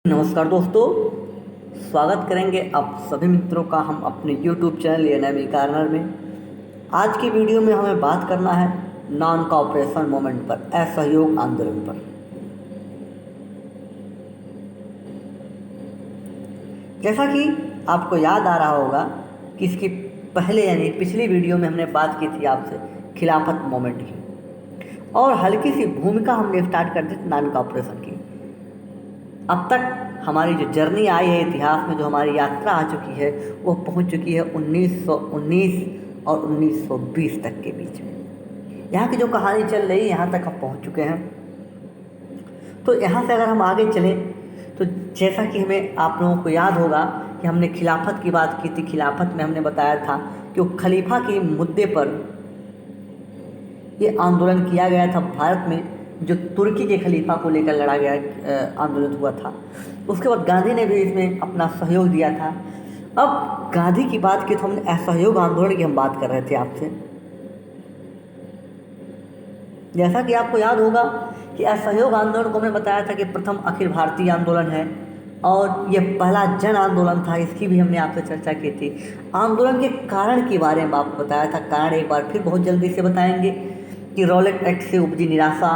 नमस्कार दोस्तों, स्वागत करेंगे आप सभी मित्रों का हम अपने YouTube चैनल एएनएमई कॉर्नर में। आज की वीडियो में हमें बात करना है नॉन कोऑपरेशन मूवमेंट पर, असहयोग आंदोलन पर। जैसा कि आपको याद आ रहा होगा कि इसकी पहले यानी पिछली वीडियो में हमने बात की थी आपसे खिलाफत मूवमेंट की, और हल्की सी भूमिका हमने स्टार्ट कर दी थी नॉन कोऑपरेशन की। अब तक हमारी जो जर्नी आई है इतिहास में, जो हमारी यात्रा आ चुकी है, वो पहुंच चुकी है 1919 और 1920 तक के बीच में। यहाँ की जो कहानी चल रही है यहाँ तक हम पहुंच चुके हैं। तो यहाँ से अगर हम आगे चलें तो जैसा कि हमें आप लोगों को याद होगा कि हमने खिलाफत की बात की थी। खिलाफत में हमने बताया था कि वो खलीफा के मुद्दे पर ये आंदोलन किया गया था भारत में, जो तुर्की के खलीफा को लेकर लड़ा गया आंदोलन हुआ था। उसके बाद गांधी ने भी इसमें अपना सहयोग दिया था। अब गांधी की बात की तो हमने असहयोग आंदोलन की हम बात कर रहे थे आपसे। जैसा कि आपको याद होगा कि असहयोग आंदोलन को हमने बताया था कि प्रथम अखिल भारतीय आंदोलन है और ये पहला जन आंदोलन था। इसकी भी हमने आपसे चर्चा की थी। आंदोलन के कारण के बारे में आपको बताया था। कारण एक बार फिर बहुत जल्दी से बताएंगे कि रॉलेट एक्ट से उपजी निराशा,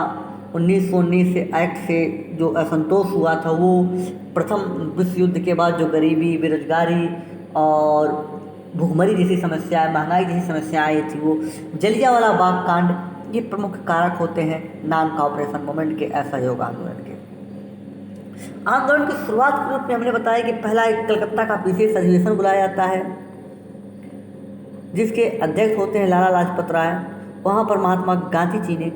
1919 से एक्ट से जो असंतोष हुआ था, वो प्रथम विश्व युद्ध के बाद जो गरीबी, बेरोजगारी और भुखमरी जैसी समस्याएं, महंगाई जैसी समस्याएं आई थी, वो जलियांवाला बाग कांड, ये प्रमुख कारक होते हैं नॉन कोऑपरेशन मूवमेंट के, असहयोग आंदोलन के। आंदोलन की शुरुआत के रूप में हमने बताया कि पहला एक कलकत्ता का विशेष अधिवेशन बुलाया जाता है, जिसके अध्यक्ष होते हैं लाला लाजपत राय। वहाँ पर महात्मा गांधी जी ने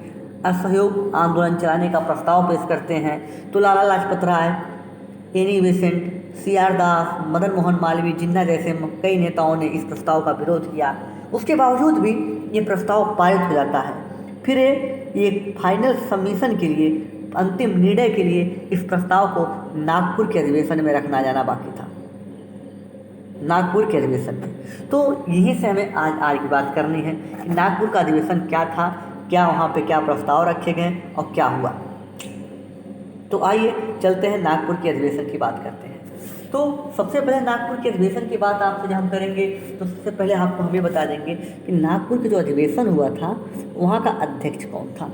असहयोग आंदोलन चलाने का प्रस्ताव पेश करते हैं। तो Lala Lajpat Rai, Annie Besant, CR दास, मदन मोहन मालवीय, जिन्ना जैसे कई नेताओं ने इस प्रस्ताव का विरोध किया। उसके बावजूद भी ये प्रस्ताव पारित हो जाता है। फिर ये फाइनल सबमिशन के लिए, अंतिम निर्णय के लिए इस प्रस्ताव को नागपुर के अधिवेशन में रखना जाना बाकी था, नागपुर के अधिवेशन में। तो यहीं से हमें आज की बात करनी है कि नागपुर का अधिवेशन क्या था, क्या वहाँ पे क्या प्रस्ताव रखे गए और क्या हुआ। तो आइए चलते हैं नागपुर के अधिवेशन की बात करते हैं। तो सबसे पहले नागपुर के अधिवेशन की बात आपसे जब हम करेंगे तो सबसे पहले आपको हम ये बता देंगे कि नागपुर के जो अधिवेशन हुआ था वहाँ का अध्यक्ष कौन था।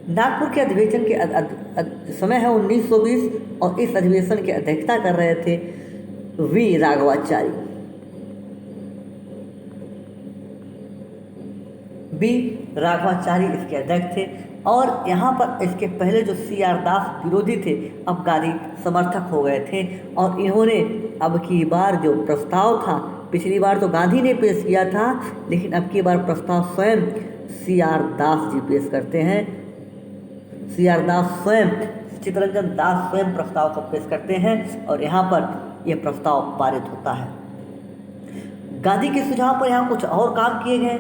नागपुर के अधिवेशन के समय है 1920 और इस अधिवेशन की अध्यक्षता कर रहे थे वी राघवाचारी। बी राघवाचारी इसके अध्यक्ष थे। और यहाँ पर इसके पहले जो CR दास विरोधी थे, अब गांधी समर्थक हो गए थे। और इन्होंने अब की बार जो प्रस्ताव था, पिछली बार तो गांधी ने पेश किया था, लेकिन अब की बार प्रस्ताव स्वयं CR दास जी पेश करते हैं। CR दास स्वयं, चित्तरंजन दास स्वयं प्रस्ताव को पेश करते हैं और यहाँ पर यह प्रस्ताव पारित होता है। गांधी के सुझाव पर यहाँ कुछ और काम किए गए।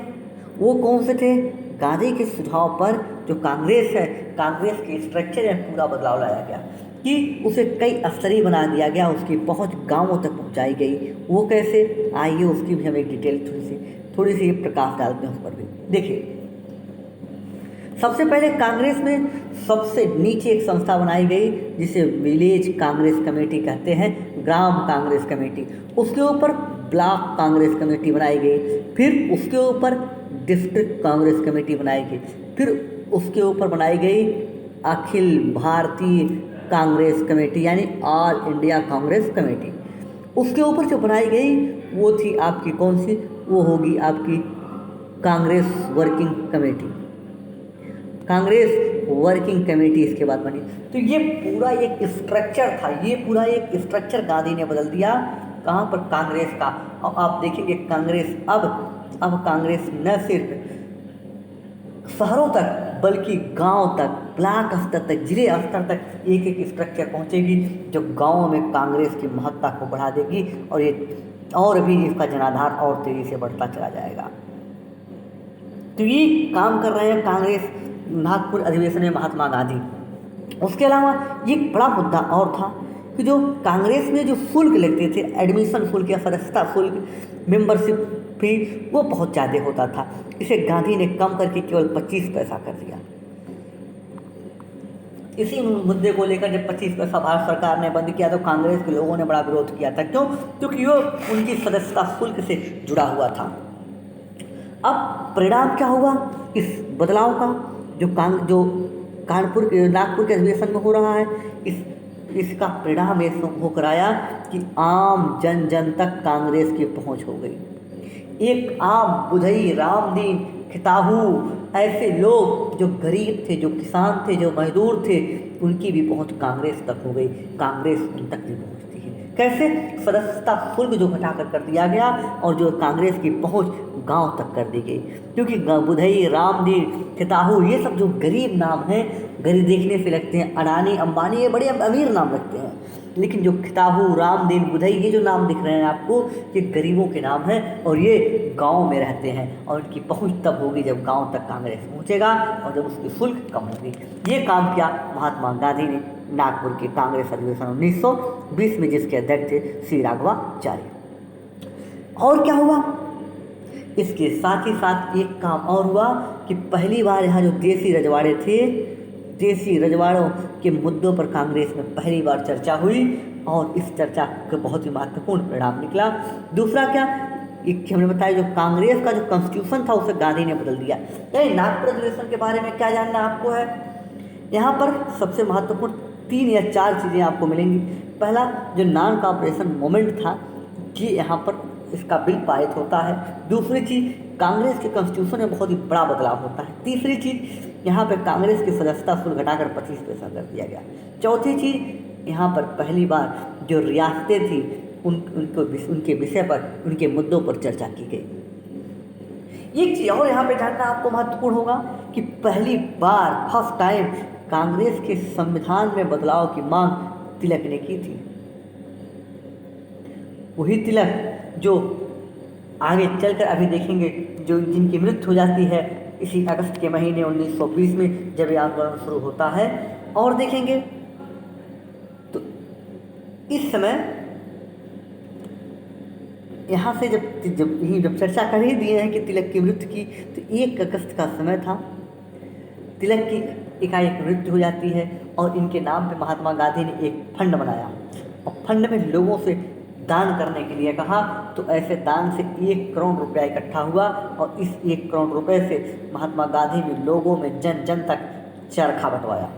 वो कौन से थे? गांधी के सुझाव पर जो कांग्रेस है, कांग्रेस के स्ट्रक्चर में पूरा बदलाव लाया गया कि उसे कई स्तरीय बना दिया गया, उसकी पहुंच गांवों तक पहुंचाई गई। वो कैसे, आइए उसकी भी हम एक डिटेल थोड़ी सी प्रकाश डालते हैं उस पर भी। देखिए, सबसे पहले कांग्रेस में सबसे नीचे एक संस्था बनाई गई जिसे विलेज कांग्रेस कमेटी कहते हैं, ग्राम कांग्रेस कमेटी। उसके ऊपर ब्लॉक कांग्रेस कमेटी बनाई गई। फिर उसके ऊपर डिस्ट्रिक्ट कांग्रेस कमेटी बनाई गई। फिर उसके ऊपर बनाई गई अखिल भारतीय कांग्रेस कमेटी, यानी ऑल इंडिया कांग्रेस कमेटी। उसके ऊपर जो बनाई गई वो थी आपकी कौन सी, वो होगी आपकी Congress working committee. Congress working committee इसके बाद बनी। तो ये पूरा एक स्ट्रक्चर था, ये पूरा एक स्ट्रक्चर गांधी ने बदल दिया। कहाँ पर? कांग्रेस का। और आप देखेंगे कांग्रेस अब कांग्रेस न सिर्फ शहरों तक बल्कि गांव तक, ब्लॉक स्तर तक, जिले स्तर तक एक एक स्ट्रक्चर पहुंचेगी जो गांवों में कांग्रेस की महत्ता को बढ़ा देगी और ये और भी इसका जनाधार और तेजी से बढ़ता चला जाएगा। तो ये काम कर रहे हैं कांग्रेस नागपुर अधिवेशन में महात्मा गांधी। उसके अलावा ये बड़ा मुद्दा और था कि जो कांग्रेस में जो शुल्क लगते थे, एडमिशन शुल्क या सदस्यता शुल्क, मेंबरशिप फी, वो बहुत ज़्यादा होता था। इसे गांधी ने कम करके केवल 25 पैसा कर दिया। इसी मुद्दे को लेकर जब 25 पैसा भारत सरकार ने बंद किया तो कांग्रेस के लोगों ने बड़ा विरोध किया था। क्यों? क्योंकि वो उनकी सदस्यता शुल्क से जुड़ा हुआ था। अब परिणाम क्या हुआ इस बदलाव का, जो नागपुर के अधिवेशन में हो रहा है, इसका परिणाम ये होकर आया कि आम जन जन तक कांग्रेस की पहुंच हो गई। एक आम बुधई, रामदीन, खिताहू, ऐसे लोग जो गरीब थे, जो किसान थे, जो मजदूर थे, उनकी भी पहुंच कांग्रेस तक हो गई। कांग्रेस उन तक भी पहुंचती है कैसे? सदस्यता शुल्क जो घटाकर कर दिया गया और जो कांग्रेस की पहुंच गांव तक कर दी गई। क्योंकि बुधई, रामदीन, खिताहू, ये सब जो गरीब नाम हैं, गरीब देखने से लगते हैं, अडानी, अंबानी, ये बड़े अमीर नाम लगते हैं, लेकिन जो खिताहू, रामदीन, बुधई, ये जो नाम दिख रहे हैं आपको, ये गरीबों के नाम हैं और ये गांव में रहते हैं और उनकी पहुंच तब होगी जब गांव तक कांग्रेस पहुंचेगा और जब उसकी शुल्क कम होगी। ये काम किया महात्मा गांधी ने नागपुर के कांग्रेस अधिवेशन 1920 में, जिसके अध्यक्ष थे श्री राघवाचार्य। और क्या हुआ? इसके साथ ही साथ एक काम और हुआ कि पहली बार यहाँ जो देसी रजवाड़े थे, देसी रजवाड़ों के मुद्दों पर कांग्रेस में पहली बार चर्चा हुई और इस चर्चा का बहुत ही महत्वपूर्ण परिणाम निकला। दूसरा क्या, एक हमने बताया, जो कांग्रेस का जो कॉन्स्टिट्यूशन था उसे गांधी ने बदल दिया। नागपुर अधिवेशन के बारे में क्या जानना आपको है? यहाँ पर सबसे महत्वपूर्ण 3 या 4 चीज़ें आपको मिलेंगी। पहला, जो नॉन कॉपरेशन मूवमेंट था, ये यहाँ पर इसका बिल पारित होता है। दूसरी चीज़, कांग्रेस के कॉन्स्टिट्यूशन में बहुत ही बड़ा बदलाव होता है। तीसरी चीज़, यहाँ पर कांग्रेस की सदस्यता शुल्क घटाकर 25 पैसा कर दिया गया। चौथी चीज़, यहाँ पर पहली बार जो रियासतें थी उनके विषय पर, उनके मुद्दों पर चर्चा की गई। एक चीज़ और यहाँ पे जानना आपको महत्वपूर्ण होगा कि पहली बार, फर्स्ट टाइम, कांग्रेस के संविधान में बदलाव की मांग तिलक ने की थी। वही तिलक जो आगे चलकर अभी देखेंगे, जो जिनकी मृत्यु हो जाती है इसी अगस्त के महीने 1920 में, जब यह आंदोलन शुरू होता है। और देखेंगे तो इस समय यहाँ से जब चर्चा कर ही दिए हैं कि तिलक की मृत्यु की, तो 1 अगस्त का समय था। तिलक की एकाएक मृत्यु हो जाती है और इनके नाम पे महात्मा गांधी ने एक फंड बनाया और फंड में लोगों से दान करने के लिए कहा। तो ऐसे दान से 1 करोड़ रुपया इकट्ठा हुआ और इस 1 करोड़ रुपए से महात्मा गांधी ने लोगों में जन जन तक चरखा बंटवाया,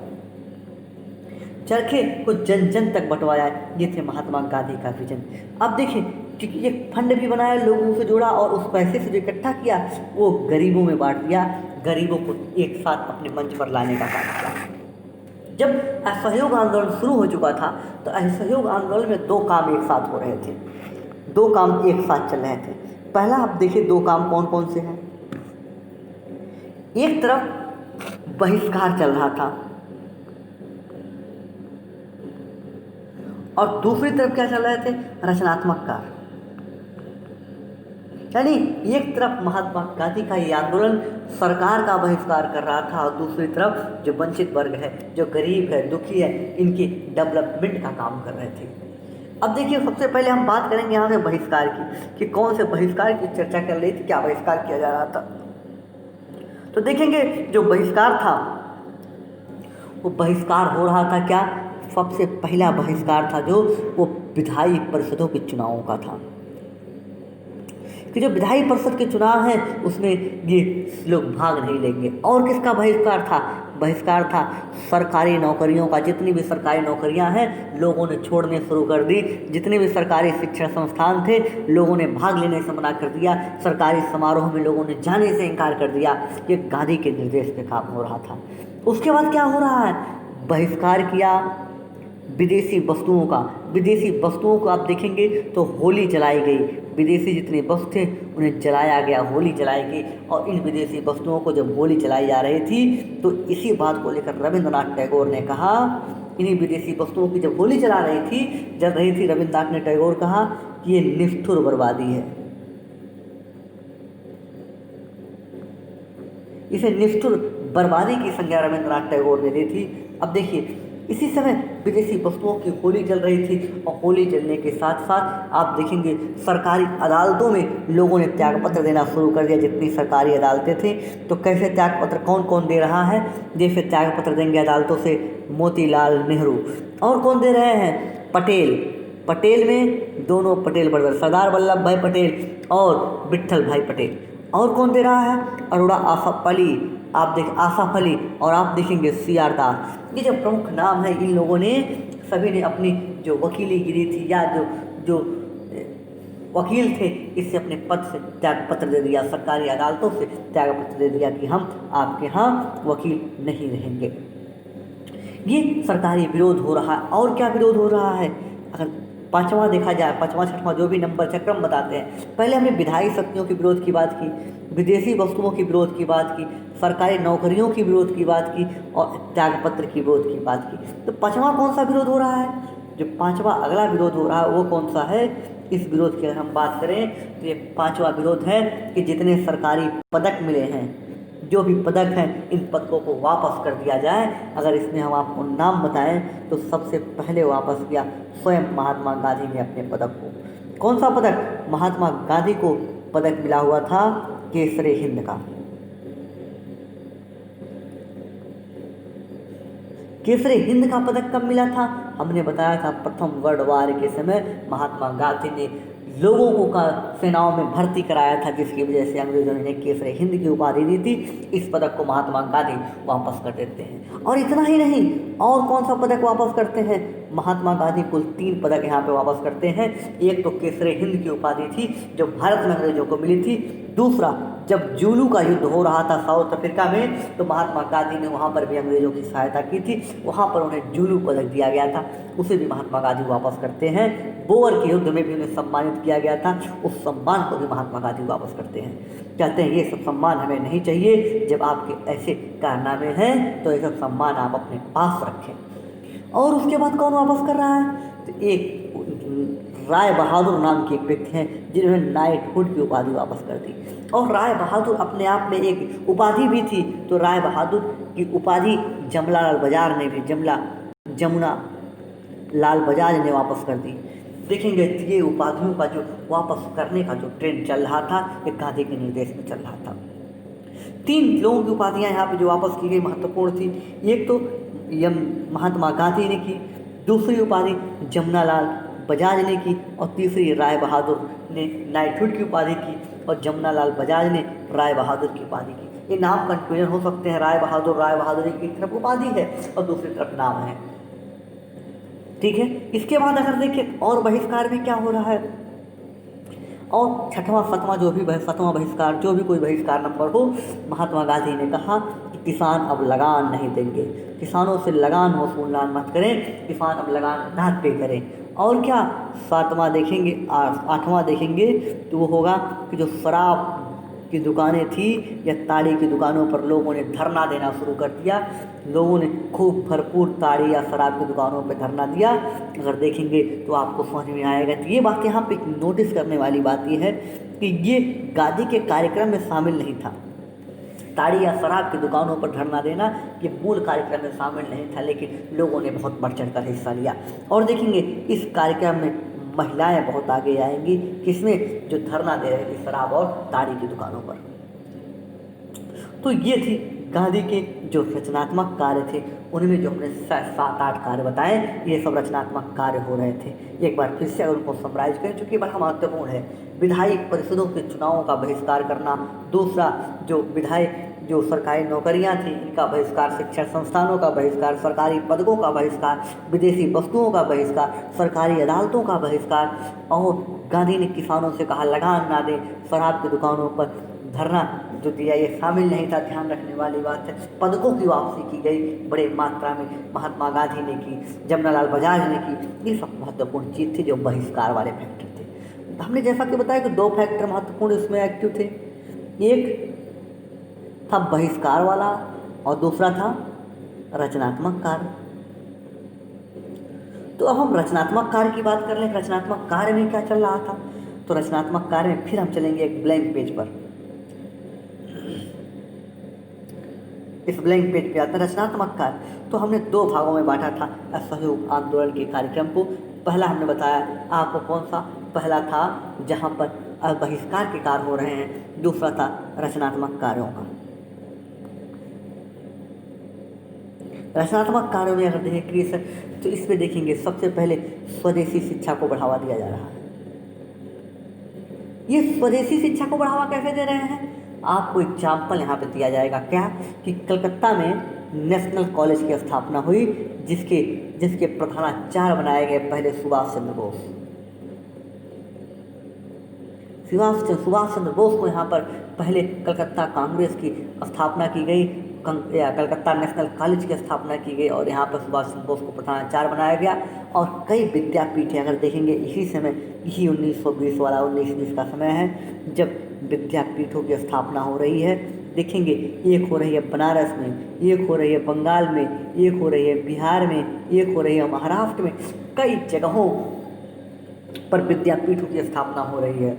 चरखे को जन जन तक बंटवाया। ये थे महात्मा गांधी का विजन। अब देखिए, क्योंकि ये फंड भी बनाया, लोगों से जोड़ा और उस पैसे से जो इकट्ठा किया वो गरीबों में बांट दिया, गरीबों को एक साथ अपने मंच पर लाने का काम किया। जब असहयोग आंदोलन शुरू हो चुका था तो असहयोग आंदोलन में 2 काम एक साथ हो रहे थे, 2 काम एक साथ चल रहे थे। पहला, आप देखिए 2 काम कौन कौन से हैं। एक तरफ बहिष्कार चल रहा था और दूसरी तरफ क्या चल रहे थे? रचनात्मक कार्य। यानी एक तरफ महात्मा गांधी का ये आंदोलन सरकार का बहिष्कार कर रहा था और दूसरी तरफ जो वंचित वर्ग है, जो गरीब है, दुखी है, इनकी डेवलपमेंट का काम कर रहे थे। अब देखिए, सबसे पहले हम बात करेंगे यहाँ से बहिष्कार की, कि कौन से बहिष्कार की चर्चा कर रही थी, क्या बहिष्कार किया जा रहा था। तो देखेंगे, जो बहिष्कार था वो बहिष्कार हो रहा था क्या? सबसे पहला बहिष्कार था जो वो विधायी परिषदों के चुनावों का था, कि जो विधायी परिषद के चुनाव हैं उसमें ये लोग भाग नहीं लेंगे। और किसका बहिष्कार था? बहिष्कार था सरकारी नौकरियों का। जितनी भी सरकारी नौकरियां हैं लोगों ने छोड़ने शुरू कर दी, जितने भी सरकारी शिक्षण संस्थान थे लोगों ने भाग लेने से मना कर दिया, सरकारी समारोह में लोगों ने जाने से इनकार कर दिया। ये गांधी के निर्देश पे काम हो रहा था। उसके बाद क्या हो रहा है? बहिष्कार किया विदेशी वस्तुओं का। विदेशी वस्तुओं को आप देखेंगे तो होली जलाई गई, विदेशी जितने वस्तु थे उन्हें जलाया गया, होली जलाई गई। और इन विदेशी वस्तुओं को जब होली जलाई जा रही थी तो इसी बात को लेकर रविंद्रनाथ टैगोर ने कहा, इन्हीं विदेशी वस्तुओं की जब होली जला रही थी रविंद्रनाथ ने टैगोर कहा कि ये निष्ठुर बर्बादी है, इसे निष्ठुर बर्बादी की संज्ञा रविंद्रनाथ टैगोर ने दी थी। अब देखिए, इसी समय विदेशी वस्तुओं की होली चल रही थी और होली चलने के साथ साथ आप देखेंगे सरकारी अदालतों में लोगों ने त्यागपत्र देना शुरू कर दिया। जितनी सरकारी अदालतें थी तो कैसे त्यागपत्र कौन कौन दे रहा है, जैसे त्यागपत्र देंगे अदालतों से मोतीलाल नेहरू। और कौन दे रहे हैं, पटेल। पटेल में दोनों पटेल ब्रदर सरदार वल्लभ भाई पटेल और विट्ठल भाई पटेल। और कौन दे रहा है, अरोड़ा आसफ अली, आसफ अली और आप देखेंगे CR दास। ये जो प्रमुख नाम है, इन लोगों ने सभी ने अपनी जो वकीली गिरी थी या जो जो वकील थे इससे अपने पद से त्यागपत्र दे दिया, सरकारी अदालतों से त्यागपत्र दे दिया कि हम आपके यहाँ वकील नहीं रहेंगे। ये सरकारी विरोध हो रहा है। और क्या विरोध हो रहा है, अगर पाँचवा देखा जाए, पाँचवा छठवां जो भी नंबर चक्रम बताते हैं, पहले हमने विधायी शक्तियों के विरोध की बात की, विदेशी वस्तुओं की विरोध की बात की, सरकारी नौकरियों की विरोध की बात की और त्यागपत्र की विरोध की बात की। तो पाँचवा कौन सा विरोध हो रहा है, जो पाँचवा अगला विरोध हो रहा है वो कौन सा है, इस विरोध की अगर हम बात करें तो ये पाँचवा विरोध है कि जितने सरकारी पदक मिले हैं, जो भी पदक हैं, इन पदकों को वापस कर दिया जाए। अगर इसमें हम आपको नाम बताएं तो सबसे पहले वापस किया स्वयं महात्मा गांधी ने अपने पदक को। कौन सा पदक, महात्मा गांधी को पदक मिला हुआ था केसरे हिंद का। केसरे हिंद का पदक कब मिला था, हमने बताया था प्रथम वर्ल्ड वार के समय महात्मा गांधी ने लोगों को का सेनाओं में भर्ती कराया था, जिसकी वजह से अंग्रेजों ने केसरे हिंद की उपाधि दी थी। इस पदक को महात्मा गांधी वापस कर देते हैं। और इतना ही नहीं, और कौन सा पदक वापस करते हैं, महात्मा गांधी कुल 3 पदक यहाँ पे वापस करते हैं। एक तो केसरे हिंद की उपाधि थी जो भारत में अंग्रेजों को मिली थी। दूसरा, जब जुलू का युद्ध हो रहा था साउथ अफ्रीका में, तो महात्मा गांधी ने वहाँ पर भी अंग्रेजों की सहायता की थी, वहाँ पर उन्हें जुलू पदक दिया गया था, उसे भी महात्मा गांधी वापस करते हैं। बोअर के युद्ध में भी उन्हें सम्मानित किया गया था, उस सम्मान को भी महात्मा गांधी वापस करते हैं। कहते हैं ये सब सम्मान हमें नहीं चाहिए, जब आपके ऐसे कारनामे हैं तो ये सब सम्मान आप अपने पास रखें। और उसके बाद कौन वापस कर रहा है, तो एक राय बहादुर नाम के एक व्यक्ति हैं जिन्होंने नाइटहुड की उपाधि वापस कर दी। और राय बहादुर अपने आप में एक उपाधि भी थी, तो राय बहादुर की उपाधि जमनालाल बजाज ने भी जमुना लाल बजाज ने वापस कर दी। देखेंगे ये उपाधियों का जो वापस करने का जो ट्रेंड चल रहा था, ये गांधी के निर्देश में चल रहा था। 3 लोगों की उपाधियाँ यहाँ पे जो वापस की गई महत्वपूर्ण थी। एक तो महात्मा गांधी ने की, दूसरी उपाधि जमुनालाल बजाज ने की और तीसरी राय बहादुर ने नाइटहुड की उपाधि की और जमुनालाल बजाज ने राय बहादुर की उपाधि की। ये नाम कंफ्यूजन हो सकते हैं, राय बहादुर एक तरफ उपाधि है और दूसरी तरफ नाम है, ठीक है। इसके बाद अगर देखें और बहिष्कार में क्या हो रहा है, और छठवां सातवां सातवां बहिष्कार, जो भी कोई बहिष्कार नंबर हो, महात्मा गांधी ने कहा कि किसान अब लगान नहीं देंगे, किसानों से लगान वसूलना मत करें, किसान अब लगान ना पे करें। और क्या, सातवां देखेंगे, आठवां देखेंगे तो वो होगा कि जो शराब की दुकानें थी या ताड़ी की दुकानों पर लोगों ने धरना देना शुरू कर दिया। लोगों ने खूब भरपूर ताड़ी या शराब की दुकानों पर धरना दिया। अगर देखेंगे तो आपको समझ में आएगा। तो ये बात यहाँ पे नोटिस करने वाली बात ये है कि ये गांधी के कार्यक्रम में शामिल नहीं था। ताड़ी या शराब की दुकानों पर धरना देना ये मूल कार्यक्रम में शामिल नहीं था, लेकिन लोगों ने बहुत बढ़ चढ़ कर हिस्सा लिया। और देखेंगे इस कार्यक्रम में महिलाएं बहुत आगे आएंगी, किसमें, जो धरना दे रहे थे शराब और ताड़ी की दुकानों पर। तो ये थी गांधी के जो रचनात्मक कार्य थे, उनमें जो हमने 7-8 कार्य बताए, ये सब रचनात्मक कार्य हो रहे थे। एक बार फिर से अगर उनको समराइज करें, चूँकि बड़ा महत्वपूर्ण है, विधायी परिषदों के चुनावों का बहिष्कार करना। दूसरा, जो सरकारी नौकरियां थी इनका बहिष्कार, शिक्षण संस्थानों का बहिष्कार, सरकारी पदकों का बहिष्कार, विदेशी वस्तुओं का बहिष्कार, सरकारी अदालतों का बहिष्कार। और गांधी ने किसानों से कहा लगान ना दें, शराब की दुकानों पर धरना जो दिया ये शामिल नहीं था, ध्यान रखने वाली बात है। पदकों की वापसी की गई बड़े मात्रा में, महात्मा गांधी ने की, जमुनालाल बजाज ने की। ये सब महत्वपूर्ण चीज़ थी जो बहिष्कार वाले फैक्टर थे। हमने जैसा कि बताया कि 2 फैक्टर महत्वपूर्ण इसमें एक्टिव थे, एक था बहिष्कार वाला और दूसरा था रचनात्मक कार्य। तो अब हम रचनात्मक कार्य की बात कर लें, रचनात्मक कार्य में क्या चल रहा था। तो रचनात्मक कार्य में फिर हम चलेंगे एक ब्लैंक पेज पर। इस ब्लैंक पेज पे आता है रचनात्मक कार्य। तो हमने 2 भागों में बांटा था असहयोग आंदोलन के कार्यक्रम को। पहला हमने बताया आपको कौन सा, पहला था जहाँ पर बहिष्कार के कार्य हो रहे हैं, दूसरा था रचनात्मक कार्यों का। रचनात्मक कार्यों में अगर देखें तो इसमें देखेंगे सबसे पहले स्वदेशी शिक्षा को बढ़ावा दिया जा रहा है। ये स्वदेशी शिक्षा को बढ़ावा कैसे दे रहे हैं, आपको एग्जाम्पल यहाँ पे दिया जाएगा क्या कि कलकत्ता में नेशनल कॉलेज की स्थापना हुई जिसके प्रधानाचार्य बनाए गए पहले सुभाष चंद्र बोस। सुभाष चंद्र बोस को यहाँ पर पहले कलकत्ता कांग्रेस की स्थापना की गई, कलकत्ता नेशनल कॉलेज की स्थापना की गई और यहाँ पर सुभाष चंद्र बोस को प्रधानाचार्य बनाया गया। और कई विद्यापीठ अगर देखेंगे इसी समय, यही 1920 वाला 1920 का समय है जब विद्यापीठों की स्थापना हो रही है। देखेंगे एक हो रही है बनारस में, एक हो रही है बंगाल में, एक हो रही है बिहार में, एक हो रही है महाराष्ट्र में, कई जगहों पर विद्यापीठों की स्थापना हो रही है।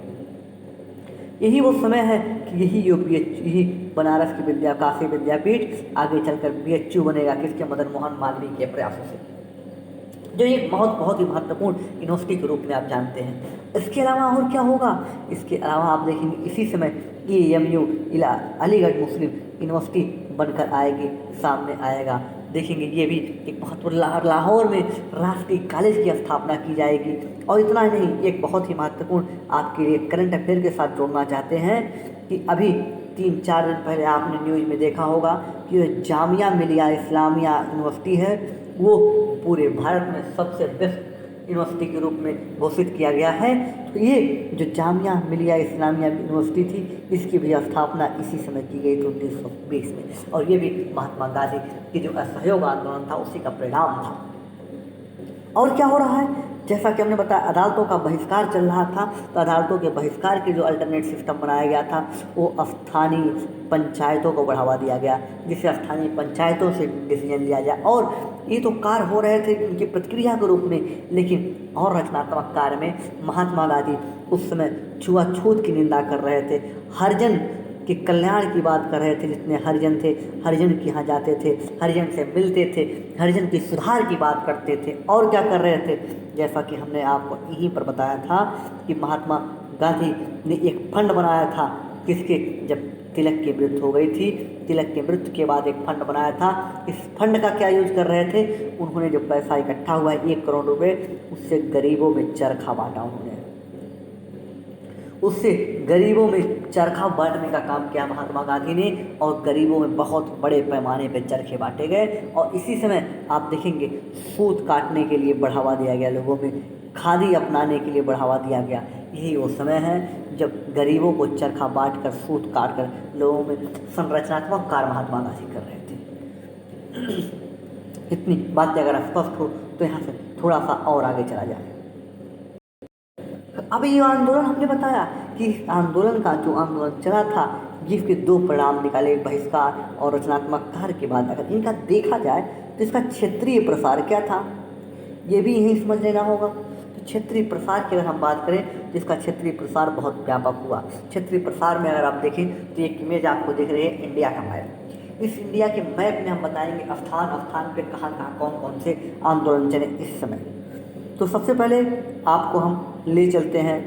यही वो समय है कि यही बनारस की काशी विद्यापीठ आगे चलकर BHU बनेगा किसके, मदन मोहन मालवीय के प्रयासों से, जो एक बहुत ही महत्वपूर्ण यूनिवर्सिटी के रूप में आप जानते हैं। इसके अलावा और क्या होगा, इसके अलावा आप देखेंगे इसी समय AMU अलीगढ़ मुस्लिम यूनिवर्सिटी बनकर आएगी, सामने आएगा। देखेंगे ये भी एक महत्वपूर्ण, लाहौर में राष्ट्रीय कॉलेज की स्थापना की जाएगी। और इतना ही नहीं, एक बहुत ही महत्वपूर्ण आपके लिए करंट अफेयर के साथ जोड़ना चाहते हैं कि अभी 3-4 दिन पहले आपने न्यूज़ में देखा होगा कि जामिया मिलिया इस्लामिया यूनिवर्सिटी है वो पूरे भारत में सबसे बेस्ट यूनिवर्सिटी के रूप में घोषित किया गया है। तो ये जो जामिया मिलिया इस्लामिया यूनिवर्सिटी थी इसकी भी स्थापना इसी समय की गई थी 1920 में। और ये भी महात्मा गांधी की जो असहयोग आंदोलन था उसी का परिणाम था। और क्या हो रहा है, जैसा कि हमने बताया अदालतों का बहिष्कार चल रहा था, तो अदालतों के बहिष्कार के जो अल्टरनेट सिस्टम बनाया गया था वो स्थानीय पंचायतों को बढ़ावा दिया गया, जिससे स्थानीय पंचायतों से डिसीजन लिया जाए। और ये तो कार्य हो रहे थे उनकी प्रतिक्रिया के रूप में, लेकिन और रचनात्मक कार्य में महात्मा गांधी उस समय छुआछूत की निंदा कर रहे थे, हरिजन के कल्याण की बात कर रहे थे। जितने हरिजन थे, हरिजन के यहाँ जाते थे, हरिजन से मिलते थे, हरिजन की सुधार की बात करते थे। और क्या कर रहे थे, जैसा कि हमने आपको यहीं पर बताया था कि महात्मा गांधी ने एक फंड बनाया था किसके, जब तिलक की मृत्यु हो गई थी, तिलक की मृत्यु के बाद एक फंड बनाया था। इस फंड का क्या यूज कर रहे थे, उन्होंने जो पैसा इकट्ठा हुआ है 1 करोड़ रुपए, उससे गरीबों में चरखा बांटा, उन्होंने उससे गरीबों में चरखा बांटने का काम किया महात्मा गांधी ने। और गरीबों में बहुत बड़े पैमाने पर चरखे बांटे गए। और इसी समय आप देखेंगे सूत काटने के लिए बढ़ावा दिया गया, लोगों में खादी अपनाने के लिए बढ़ावा दिया गया। यही वो समय है जब गरीबों को चरखा बांट कर सूत काट कर लोगों में संरचनात्मक कार्य महात्मा गांधी कर रहे थे। इतनी बातें अगर स्पष्ट हो तो यहाँ से थोड़ा सा और आगे चला जाए। अब ये आंदोलन हमने बताया कि आंदोलन का जो आंदोलन चला था जिसके 2 परिणाम निकाले, बहिष्कार और रचनात्मक कार्य के बाद अगर इनका देखा जाए तो इसका क्षेत्रीय प्रसार क्या था, ये भी यही समझ लेना होगा। तो क्षेत्रीय प्रसार की अगर हम बात करें तो इसका क्षेत्रीय प्रसार बहुत व्यापक हुआ। क्षेत्रीय प्रसार में अगर आप देखें तो एक इमेज आपको दिख रही है इंडिया का मैप। इस इंडिया के मैप में हम बताएंगे स्थान पे कहाँ कौन से आंदोलन चले इस समय। तो सबसे पहले आपको हम ले चलते हैं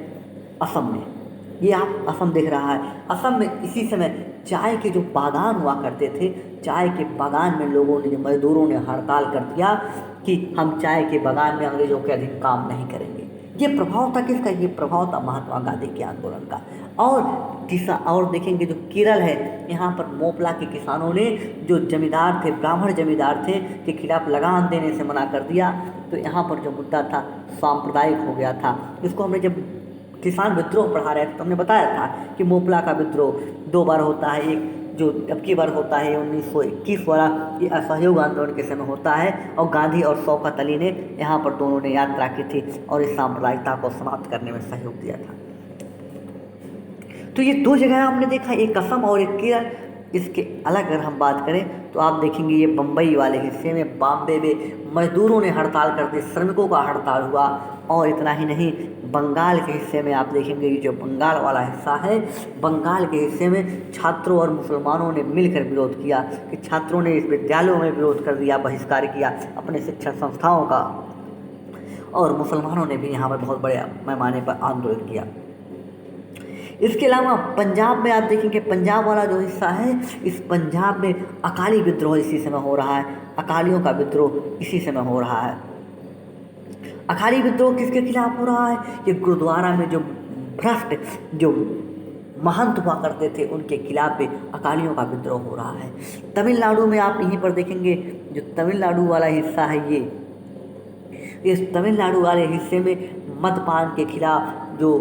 असम में। ये आप असम दिख रहा है। असम में इसी समय चाय के जो बागान हुआ करते थे, चाय के बागान में लोगों ने, मजदूरों ने हड़ताल कर दिया कि हम चाय के बागान में अंग्रेजों के अधीन काम नहीं करेंगे। ये प्रभाव था किसका, ये प्रभाव था महात्मा गांधी के आंदोलन का। और देखेंगे जो केरल है, यहाँ पर मोपला के किसानों ने जो जमींदार थे, ब्राह्मण जमींदार थे, के खिलाफ लगान देने से मना कर दिया। तो यहाँ पर जो मुद्दा था सांप्रदायिक हो गया था। इसको हमने जब किसान विद्रोह पढ़ा रहे थे तो हमने बताया था कि मोपला का विद्रोह 2 बार होता है। एक जो अब की बार होता है 1921 वाला, ये असहयोग आंदोलन के समय होता है। और गांधी और शौकत अली ने यहाँ पर दोनों ने यात्रा की थी और इस सांप्रदायिकता को समाप्त करने में सहयोग दिया था। तो ये 2 जगह हमने देखा, एक असम और एक केरल। इसके अलग अगर हम बात करें तो आप देखेंगे ये बम्बई वाले हिस्से में, बॉम्बे में मजदूरों ने हड़ताल कर दी, श्रमिकों का हड़ताल हुआ। और इतना ही नहीं, बंगाल के हिस्से में आप देखेंगे ये जो बंगाल वाला हिस्सा है, बंगाल के हिस्से में छात्रों और मुसलमानों ने मिलकर विरोध किया कि छात्रों ने इस विद्यालयों में विरोध कर दिया, बहिष्कार किया अपने शिक्षण संस्थाओं का, और मुसलमानों ने भी यहाँ पर बहुत बड़े पैमाने पर आंदोलन किया। इसके अलावा पंजाब में आप देखेंगे, पंजाब वाला जो हिस्सा है, इस पंजाब में अकाली विद्रोह इसी समय हो रहा है, अकालियों का विद्रोह इसी समय हो रहा है। अकाली विद्रोह किसके खिलाफ हो रहा है? ये गुरुद्वारा में जो भ्रष्ट जो महंत हुआ करते थे उनके खिलाफ भी अकालियों का विद्रोह हो रहा है। तमिलनाडु में आप यहीं पर देखेंगे, जो तमिलनाडु वाला हिस्सा है, ये इस तमिलनाडु वाले हिस्से में मद्यपान के खिलाफ जो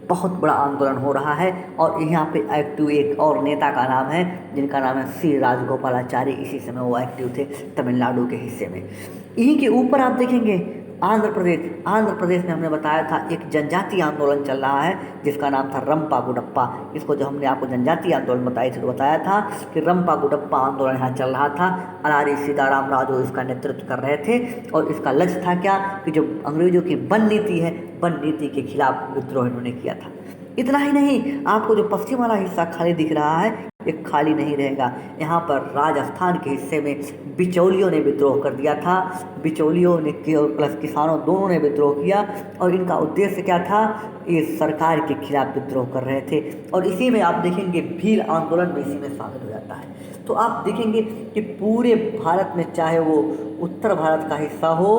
बहुत बड़ा आंदोलन हो रहा है। और यहाँ पे एक्टिव एक और नेता का नाम है, जिनका नाम है सी राजगोपालाचारी, इसी समय वो एक्टिव थे तमिलनाडु के हिस्से में। यहीं के ऊपर आप देखेंगे आंध्र प्रदेश में हमने बताया था एक जनजातीय आंदोलन चल रहा है जिसका नाम था रंपा गुडप्पा। इसको जब हमने आपको जनजातीय आंदोलन बताई थी तो बताया था कि रंपा गुडप्पा आंदोलन यहाँ चल रहा था। अलारी सीताराम राजू इसका नेतृत्व कर रहे थे और इसका लक्ष्य था क्या कि जो अंग्रेजों की वन नीति है, वन नीति के खिलाफ विद्रोह इन्होंने किया था। इतना ही नहीं, आपको जो पश्चिम वाला हिस्सा खाली दिख रहा है, ये खाली नहीं रहेगा। यहाँ पर राजस्थान के हिस्से में बिचौलियों ने विद्रोह कर दिया था, बिचौलियों ने प्लस किसानों दोनों ने विद्रोह किया। और इनका उद्देश्य क्या था? ये सरकार के खिलाफ विद्रोह कर रहे थे। और इसी में आप देखेंगे भील आंदोलन भी इसी में शामिल हो जाता है। तो आप देखेंगे कि पूरे भारत में, चाहे वो उत्तर भारत का हिस्सा हो,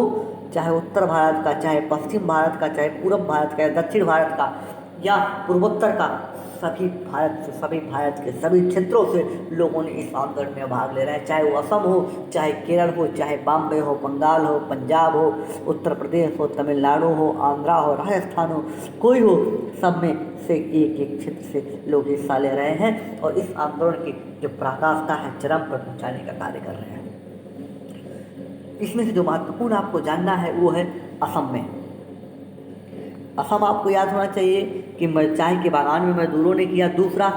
चाहे उत्तर भारत का, चाहे पश्चिम भारत का, चाहे पूर्व भारत का, दक्षिण भारत का या पूर्वोत्तर का, सभी भारत के सभी क्षेत्रों से लोगों ने इस आंदोलन में भाग ले रहे हैं। चाहे वो असम हो, चाहे केरल हो, चाहे बॉम्बे हो, बंगाल हो, पंजाब हो, उत्तर प्रदेश हो, तमिलनाडु हो, आंध्रा हो, राजस्थान हो, कोई हो, सब में से एक एक क्षेत्र से लोग हिस्सा ले रहे हैं और इस आंदोलन की जो पराकाष्ठा है चरम पर पहुँचाने का कार्य कर रहे हैं। इसमें से जो महत्वपूर्ण आपको जानना है वो है असम में। असम आपको याद होना चाहिए कि चाय के बागान में मजदूरों ने किया। दूसरा,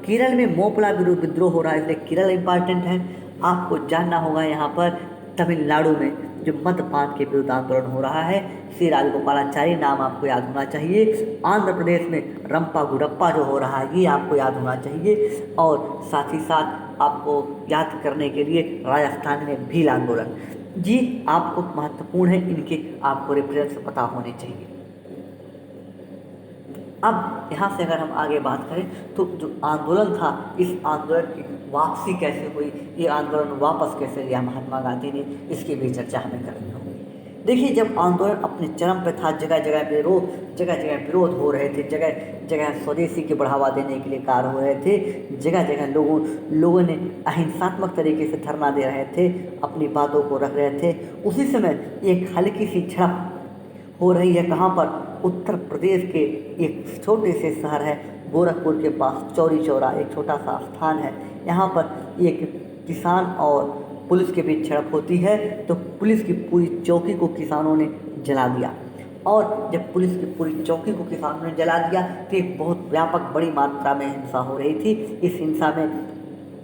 केरल में मोपला विद्रोह हो रहा है, इसलिए केरल इम्पॉर्टेंट है। आपको जानना होगा यहाँ पर तमिलनाडु में जो मद्यपान के विरुद्ध आंदोलन हो रहा है, सी राजगोपालाचारी नाम आपको याद होना चाहिए। आंध्र प्रदेश में रंपा गुडप्पा जो हो रहा है ये आपको याद होना चाहिए। और साथ ही साथ आपको याद करने के लिए राजस्थान में भील आंदोलन, जी आपको महत्वपूर्ण है, इनके आपको रेफरेंस पता होने चाहिए। अब यहाँ से अगर हम आगे बात करें तो जो आंदोलन था, इस आंदोलन की वापसी कैसे हुई, ये आंदोलन वापस कैसे लिया महात्मा गांधी ने, इसकी भी चर्चा हमें करनी होगी। देखिए, जब आंदोलन अपने चरम पर था, जगह जगह विरोध हो रहे थे, जगह जगह स्वदेशी के बढ़ावा देने के लिए कार्य हो रहे थे, जगह जगह लोगों ने अहिंसात्मक तरीके से धरना दे रहे थे, अपनी बातों को रख रहे थे। उसी समय एक हल्की सी झड़प हो रही है, कहाँ पर? उत्तर प्रदेश के एक छोटे से शहर है गोरखपुर के पास, चौरी चौरा एक छोटा सा स्थान है। यहाँ पर एक किसान और पुलिस के बीच झड़प होती है तो पुलिस की पूरी चौकी को किसानों ने जला दिया। और जब पुलिस की पूरी चौकी को किसानों ने जला दिया तो एक बहुत व्यापक बड़ी मात्रा में हिंसा हो रही थी। इस हिंसा में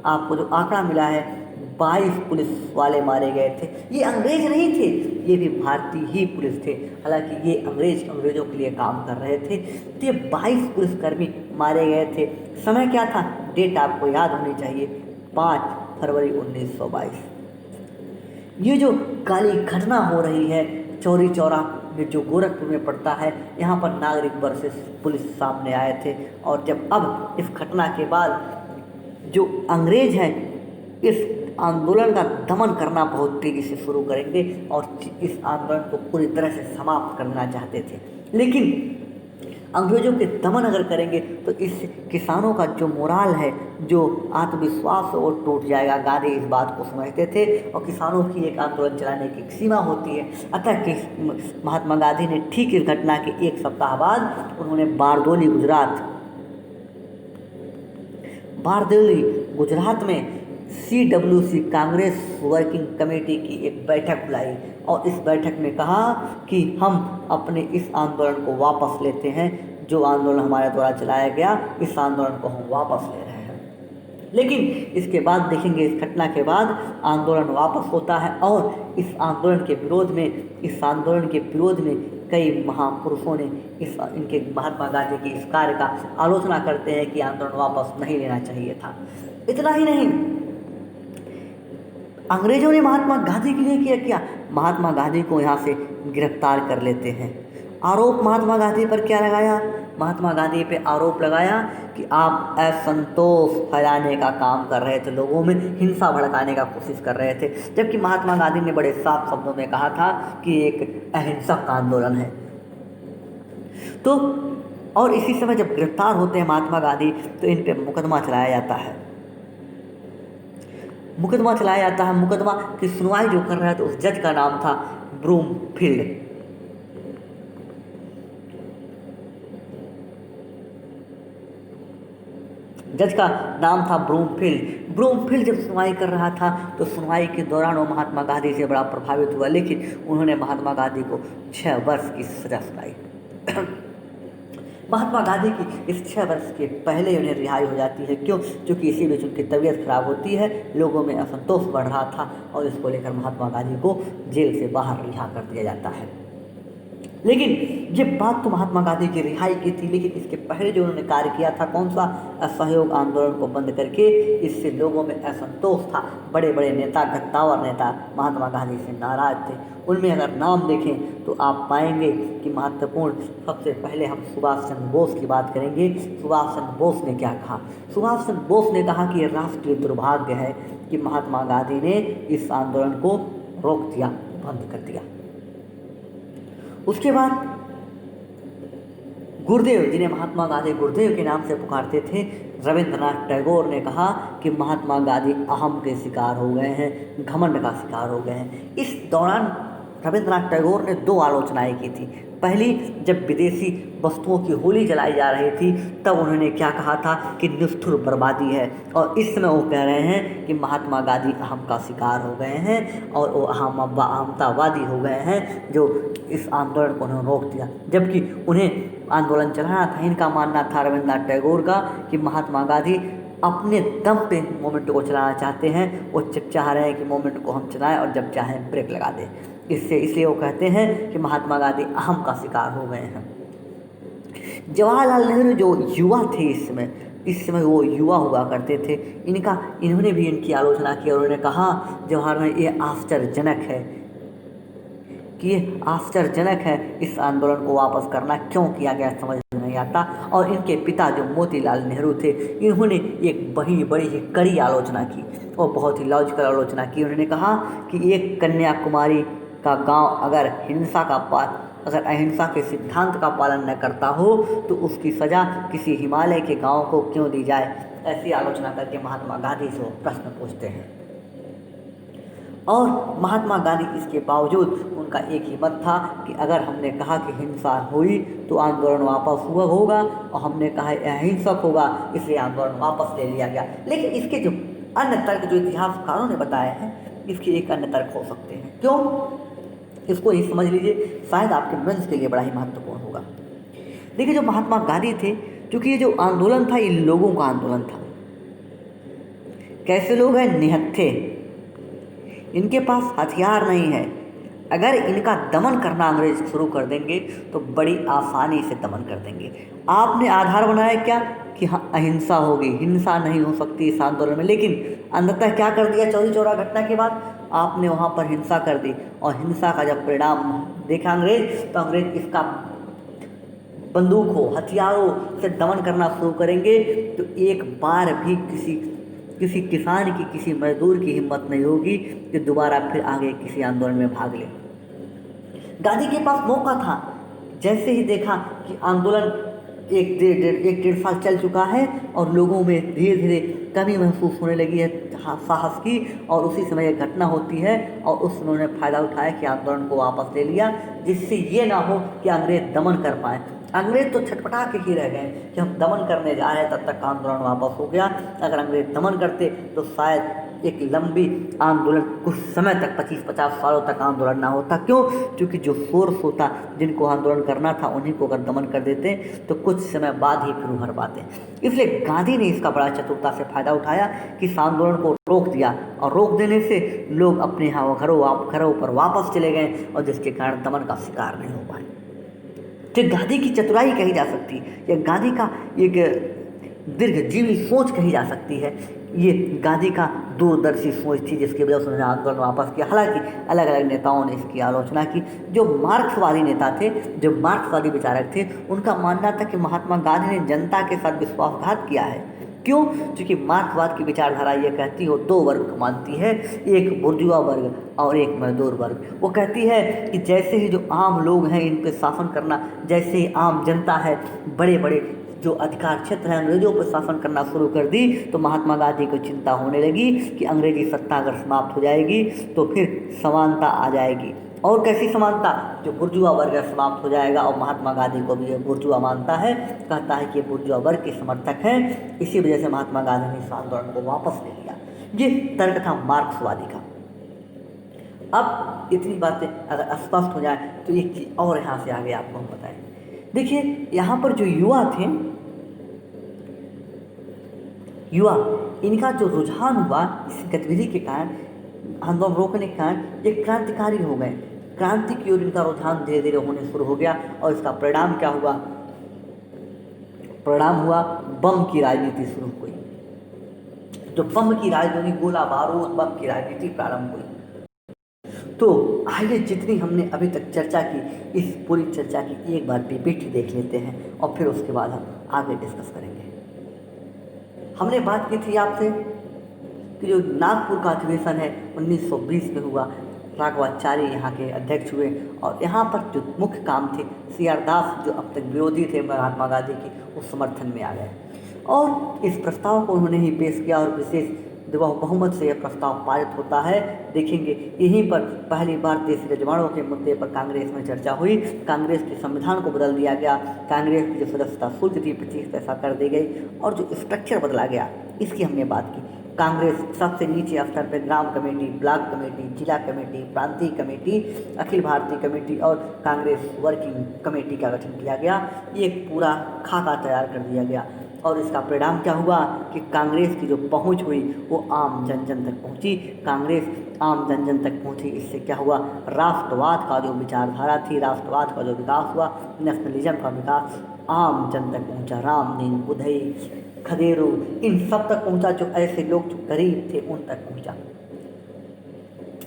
आपको जो आंकड़ा मिला है 22 पुलिस वाले मारे गए थे। ये अंग्रेज नहीं थे, ये भी भारतीय ही पुलिस थे, हालांकि ये अंग्रेजों के लिए काम कर रहे थे। तो ये 22 पुलिसकर्मी मारे गए थे। समय क्या था? डेट आपको याद होनी चाहिए, 5 फरवरी 1922। ये जो काली घटना हो रही है चौरी चौरा में, जो गोरखपुर में पड़ता है, यहाँ पर नागरिक वर्सेस पुलिस सामने आए थे। और जब अब इस घटना के बाद जो अंग्रेज हैं इस आंदोलन का दमन करना बहुत तेज़ी से शुरू करेंगे और इस आंदोलन को पूरी तरह से समाप्त करना चाहते थे। लेकिन अंग्रेजों के दमन अगर करेंगे तो इस किसानों का जो मोराल है, जो आत्मविश्वास है, वो टूट जाएगा। गांधी इस बात को समझते थे और किसानों की एक आंदोलन चलाने की एक सीमा होती है। अतः कि महात्मा गांधी ने ठीक इस घटना के एक सप्ताह बाद उन्होंने बारदोली गुजरात में CWC कांग्रेस वर्किंग कमेटी की एक बैठक बुलाई और इस बैठक में कहा कि हम अपने इस आंदोलन को वापस लेते हैं, जो आंदोलन हमारे द्वारा चलाया गया इस आंदोलन को हम वापस ले रहे हैं। लेकिन इसके बाद देखेंगे, इस घटना के बाद आंदोलन वापस होता है और इस आंदोलन के विरोध में कई महापुरुषों ने इनके महात्मा गांधी की इस कार्य का आलोचना करते हैं कि आंदोलन वापस नहीं लेना चाहिए था। इतना ही नहीं, अंग्रेजों ने महात्मा गांधी के लिए किया, महात्मा गांधी को यहाँ से गिरफ्तार कर लेते हैं। आरोप महात्मा गांधी पर क्या लगाया? महात्मा गांधी पे आरोप लगाया कि आप असंतोष फैलाने का काम कर रहे थे, लोगों में हिंसा भड़काने का कोशिश कर रहे थे, जबकि महात्मा गांधी ने बड़े साफ शब्दों में कहा था कि एक अहिंसक आंदोलन है। तो और इसी समय जब गिरफ्तार होते हैं महात्मा गांधी तो इन पर मुकदमा चलाया जाता है। मुकदमा की सुनवाई जो कर रहा था उस जज का नाम था ब्रूमफील्ड। जज का नाम था ब्रूमफील्ड जब सुनवाई कर रहा था तो सुनवाई के दौरान वो महात्मा गांधी से बड़ा प्रभावित हुआ, लेकिन उन्होंने महात्मा गांधी को 6 वर्ष की सजा सुनाई। महात्मा गांधी की इस 6 वर्ष के पहले उन्हें रिहाई हो जाती है। क्यों? क्योंकि इसी बीच उनकी तबीयत खराब होती है, लोगों में असंतोष बढ़ रहा था और इसको लेकर महात्मा गांधी को जेल से बाहर रिहा कर दिया जाता है। लेकिन ये बात तो महात्मा गांधी की रिहाई की थी, लेकिन इसके पहले जो उन्होंने कार्य किया था कौन सा? असहयोग आंदोलन को बंद करके, इससे लोगों में असंतोष था। बड़े बड़े नेता, गद्दावर नेता महात्मा गांधी से नाराज थे। उनमें अगर नाम देखें तो आप पाएंगे कि महत्वपूर्ण, सबसे पहले हम सुभाष चंद्र बोस की बात करेंगे। सुभाष चंद्र बोस ने क्या कहा? सुभाष चंद्र बोस ने कहा कि यह राष्ट्रीय दुर्भाग्य है कि महात्मा गांधी ने इस आंदोलन को रोक दिया, बंद कर दिया। उसके बाद गुरुदेव, जिन्हें महात्मा गांधी गुरुदेव के नाम से पुकारते थे, रविंद्रनाथ टैगोर ने कहा कि महात्मा गांधी अहम के शिकार हो गए हैं, घमंड का शिकार हो गए हैं। इस दौरान रविंद्रनाथ टैगोर ने 2 आलोचनाएं की थी। पहली, जब विदेशी वस्तुओं की होली जलाई जा रही थी तब उन्होंने क्या कहा था कि निष्ठुर बर्बादी है, और इस समय वो कह रहे हैं कि महात्मा गांधी अहम का शिकार हो गए हैं और वो अहमतावादी हो गए हैं जो इस आंदोलन को उन्होंने रोक दिया। जबकि उन्हें आंदोलन चलाना था। इनका मानना था रविंद्रनाथ टैगोर का कि महात्मा गांधी अपने दम पे मूवमेंट को चलाना चाहते हैं, वो चाह रहे हैं कि मूवमेंट को हम चलाएं और जब चाहें ब्रेक लगा दें। इसलिए वो कहते हैं कि महात्मा गांधी अहम का शिकार हो गए हैं। जवाहरलाल नेहरू जो युवा थे इस समय वो युवा हुआ करते थे, इन्होंने भी इनकी आलोचना की और उन्होंने कहा जवाहरलाल, ये आश्चर्यजनक है इस आंदोलन को वापस करना क्यों किया गया समझ नहीं आता। और इनके पिता जो मोतीलाल नेहरू थे, इन्होंने एक बड़ी ही कड़ी आलोचना की और बहुत ही लॉजिकल आलोचना की। उन्होंने कहा कि एक कन्याकुमारी का गांव अगर अहिंसा के सिद्धांत का पालन न करता हो तो उसकी सज़ा किसी हिमालय के गांव को क्यों दी जाए। ऐसी आलोचना करके महात्मा गांधी से वो प्रश्न पूछते हैं। और महात्मा गांधी इसके बावजूद उनका एक ही मत था कि अगर हमने कहा कि हिंसा हुई तो आंदोलन वापस होगा, और हमने कहा अहिंसक होगा इसलिए आंदोलन वापस ले लिया गया। लेकिन इसके जो अन्य तर्क जो इतिहासकारों ने बताए हैं, इसके एक अन्य तर्क हो सकते हैं। क्यों? इसको ही समझ लीजिए, शायद आपके मेंस के लिए बड़ा ही महत्वपूर्ण होगा। देखिए, जो महात्मा गांधी थे, क्योंकि ये जो आंदोलन था ये लोगों का आंदोलन था। कैसे लोग हैं? निहत्थे, इनके पास हथियार नहीं है। अगर इनका दमन करना अंग्रेज शुरू कर देंगे तो बड़ी आसानी से दमन कर देंगे। आपने आधार बनाया क्या कि हाँ अहिंसा होगी, हिंसा नहीं हो सकती इस आंदोलन में, लेकिन अंततः क्या कर दिया? चौरी चौरा घटना के बाद आपने वहाँ पर हिंसा कर दी, और हिंसा का जब परिणाम देखा अंग्रेज, तो अंग्रेज इसका बंदूकों, हथियारों से दमन करना शुरू करेंगे। तो एक बार भी किसी किसान की, किसी मजदूर की हिम्मत नहीं होगी कि दोबारा फिर आगे किसी आंदोलन में भाग ले। गांधी के पास मौका था, जैसे ही देखा कि आंदोलन एक डेढ़ साल चल चुका है और लोगों में धीरे धीरे कमी महसूस होने लगी है साहस की, और उसी समय यह घटना होती है और उस उन्होंने फ़ायदा उठाया कि आंदोलन को वापस ले लिया, जिससे ये ना हो कि अंग्रेज दमन कर पाए। अंग्रेज तो छटपटा के ही रह गए कि हम दमन करने जा रहे हैं, तब तक आंदोलन वापस हो गया। अगर अंग्रेज दमन करते तो शायद एक लंबी आंदोलन कुछ समय तक 25-50 सालों तक आंदोलन ना होता। क्यों? क्योंकि जो सोर्स होता, जिनको आंदोलन करना था, उन्हीं को अगर दमन कर देते तो कुछ समय बाद ही फिर उभर पाते। इसलिए गांधी ने इसका बड़ा चतुरता से फायदा उठाया कि इस आंदोलन को रोक दिया, और रोक देने से लोग अपने यहाँ घरों पर वापस चले गए, और जिसके कारण दमन का शिकार नहीं हो पाए। तो गांधी की चतुराई कही जा सकती है, या गांधी का एक दीर्घजीवी सोच कही जा सकती है। ये गांधी का दूरदर्शी सोच थी, जिसकी वजह से उन्होंने आंदोलन वापस किया। हालांकि अलग अलग नेताओं ने इसकी आलोचना की। जो मार्क्सवादी नेता थे, जो मार्क्सवादी विचारक थे, उनका मानना था कि महात्मा गांधी ने जनता के साथ विश्वासघात किया है। क्यों? क्योंकि मार्क्सवाद की विचारधारा ये कहती हो, दो वर्ग मानती है, एक बुर्जुआ वर्ग और एक मजदूर वर्ग। वो कहती है कि जैसे ही जो आम लोग हैं इन पर शासन करना, जैसे ही आम जनता है बड़े बड़े जो अधिकार क्षेत्र हैं अंग्रेजों पर शासन करना शुरू कर दी, तो महात्मा गांधी को चिंता होने लगी कि अंग्रेजी सत्ता अगर समाप्त हो जाएगी तो फिर समानता आ जाएगी। और कैसी समानता? जो बुर्जुआ वर्ग समाप्त हो जाएगा। और महात्मा गांधी को भी ये बुर्जुआ मानता है, कहता है कि ये बुर्जुआ वर्ग के समर्थक हैं। इसी वजह से महात्मा गांधी ने इस आंदोलन को वापस ले लिया। ये तर्क था मार्क्सवादी का। अब इतनी बातें अगर स्पष्ट हो जाए तो एक चीज़ और यहाँ से आगे आपको हम बताएं। देखिए, यहाँ पर जो युवा थे, इनका जो रुझान हुआ इस गतिविधि के कारण, आंदोलन रोकने के कारण, ये क्रांतिकारी हो गए। क्रांति की ओर इनका रुझान धीरे धीरे होने शुरू हो गया। और इसका परिणाम क्या हुआ? परिणाम हुआ बम की राजनीति शुरू हुई। जो बम की राजनीति, गोला बारूद बम की राजनीति प्रारंभ हुई। तो आइए, जितनी हमने अभी तक चर्चा की, इस पूरी चर्चा की एक बार पीपीटी देख लेते हैं, और फिर उसके बाद हम आगे डिस्कस करेंगे। हमने बात की थी आपसे कि जो नागपुर का अधिवेशन है 1920 में हुआ, राघवाचार्य यहाँ के अध्यक्ष हुए, और यहाँ पर जो मुख्य काम थे, CR दास जो अब तक विरोधी थे महात्मा गांधी के, उस समर्थन में आ गए, और इस प्रस्ताव को उन्होंने ही पेश किया, और विशेष बहुमत से यह प्रस्ताव पारित होता है। देखेंगे, यहीं पर पहली बार देशी रजवाड़ों के मुद्दे पर कांग्रेस में चर्चा हुई। कांग्रेस के संविधान को बदल दिया गया। कांग्रेस की जो सदस्यता शुल्क थी 25 पैसा कर दी गई, और जो स्ट्रक्चर बदला गया, इसकी हमने बात की। कांग्रेस सबसे नीचे स्तर पर ग्राम कमेटी, ब्लॉक कमेटी, जिला कमेटी, प्रांतीय कमेटी, अखिल भारतीय कमेटी और कांग्रेस वर्किंग कमेटी का गठन किया गया। ये एक पूरा खाका तैयार कर दिया गया, और इसका परिणाम क्या हुआ कि कांग्रेस की जो पहुंच हुई वो आम जन जन तक पहुंची। कांग्रेस आम जन जन तक पहुंची, इससे क्या हुआ? राष्ट्रवाद का जो विचारधारा थी, राष्ट्रवाद का जो विकास हुआ, नेशनलिज्म का विकास आम जन तक पहुंचा। रामदीन, बुधई, खदेरू, इन सब तक पहुंचा। जो ऐसे लोग जो गरीब थे उन तक पहुंचा।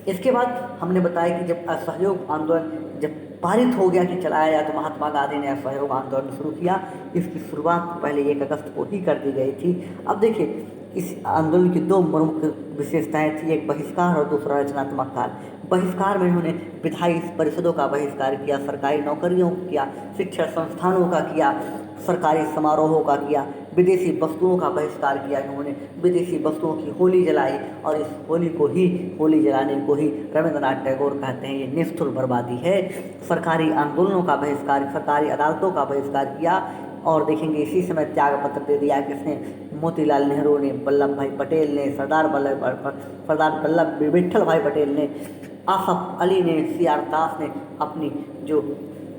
इसके बाद हमने बताया कि जब असहयोग आंदोलन जब पारित हो गया कि चलाया जाए, तो महात्मा गांधी ने असहयोग आंदोलन शुरू किया। इसकी शुरुआत पहले 1 अगस्त को ही कर दी गई थी। अब देखिए, इस आंदोलन की 2 प्रमुख विशेषताएं थी, एक बहिष्कार और दूसरा रचनात्मक कार्य। बहिष्कार में उन्होंने विधायी परिषदों का बहिष्कार किया, सरकारी नौकरियों को किया, शिक्षण संस्थानों का किया, सरकारी समारोहों का किया, विदेशी वस्तुओं का बहिष्कार किया। उन्होंने विदेशी वस्तुओं की होली जलाई, और इस होली जलाने को ही रविंद्रनाथ टैगोर कहते हैं ये निष्ठुर बर्बादी है। सरकारी आंदोलनों का बहिष्कार, सरकारी अदालतों का बहिष्कार किया। और देखेंगे, इसी समय त्याग पत्र दे दिया किसने? मोतीलाल नेहरू ने, वल्लभ भाई पटेल ने, सरदार वल्लभ विट्ठल भाई पटेल ने, आसफ अली ने, CR दास ने अपनी जो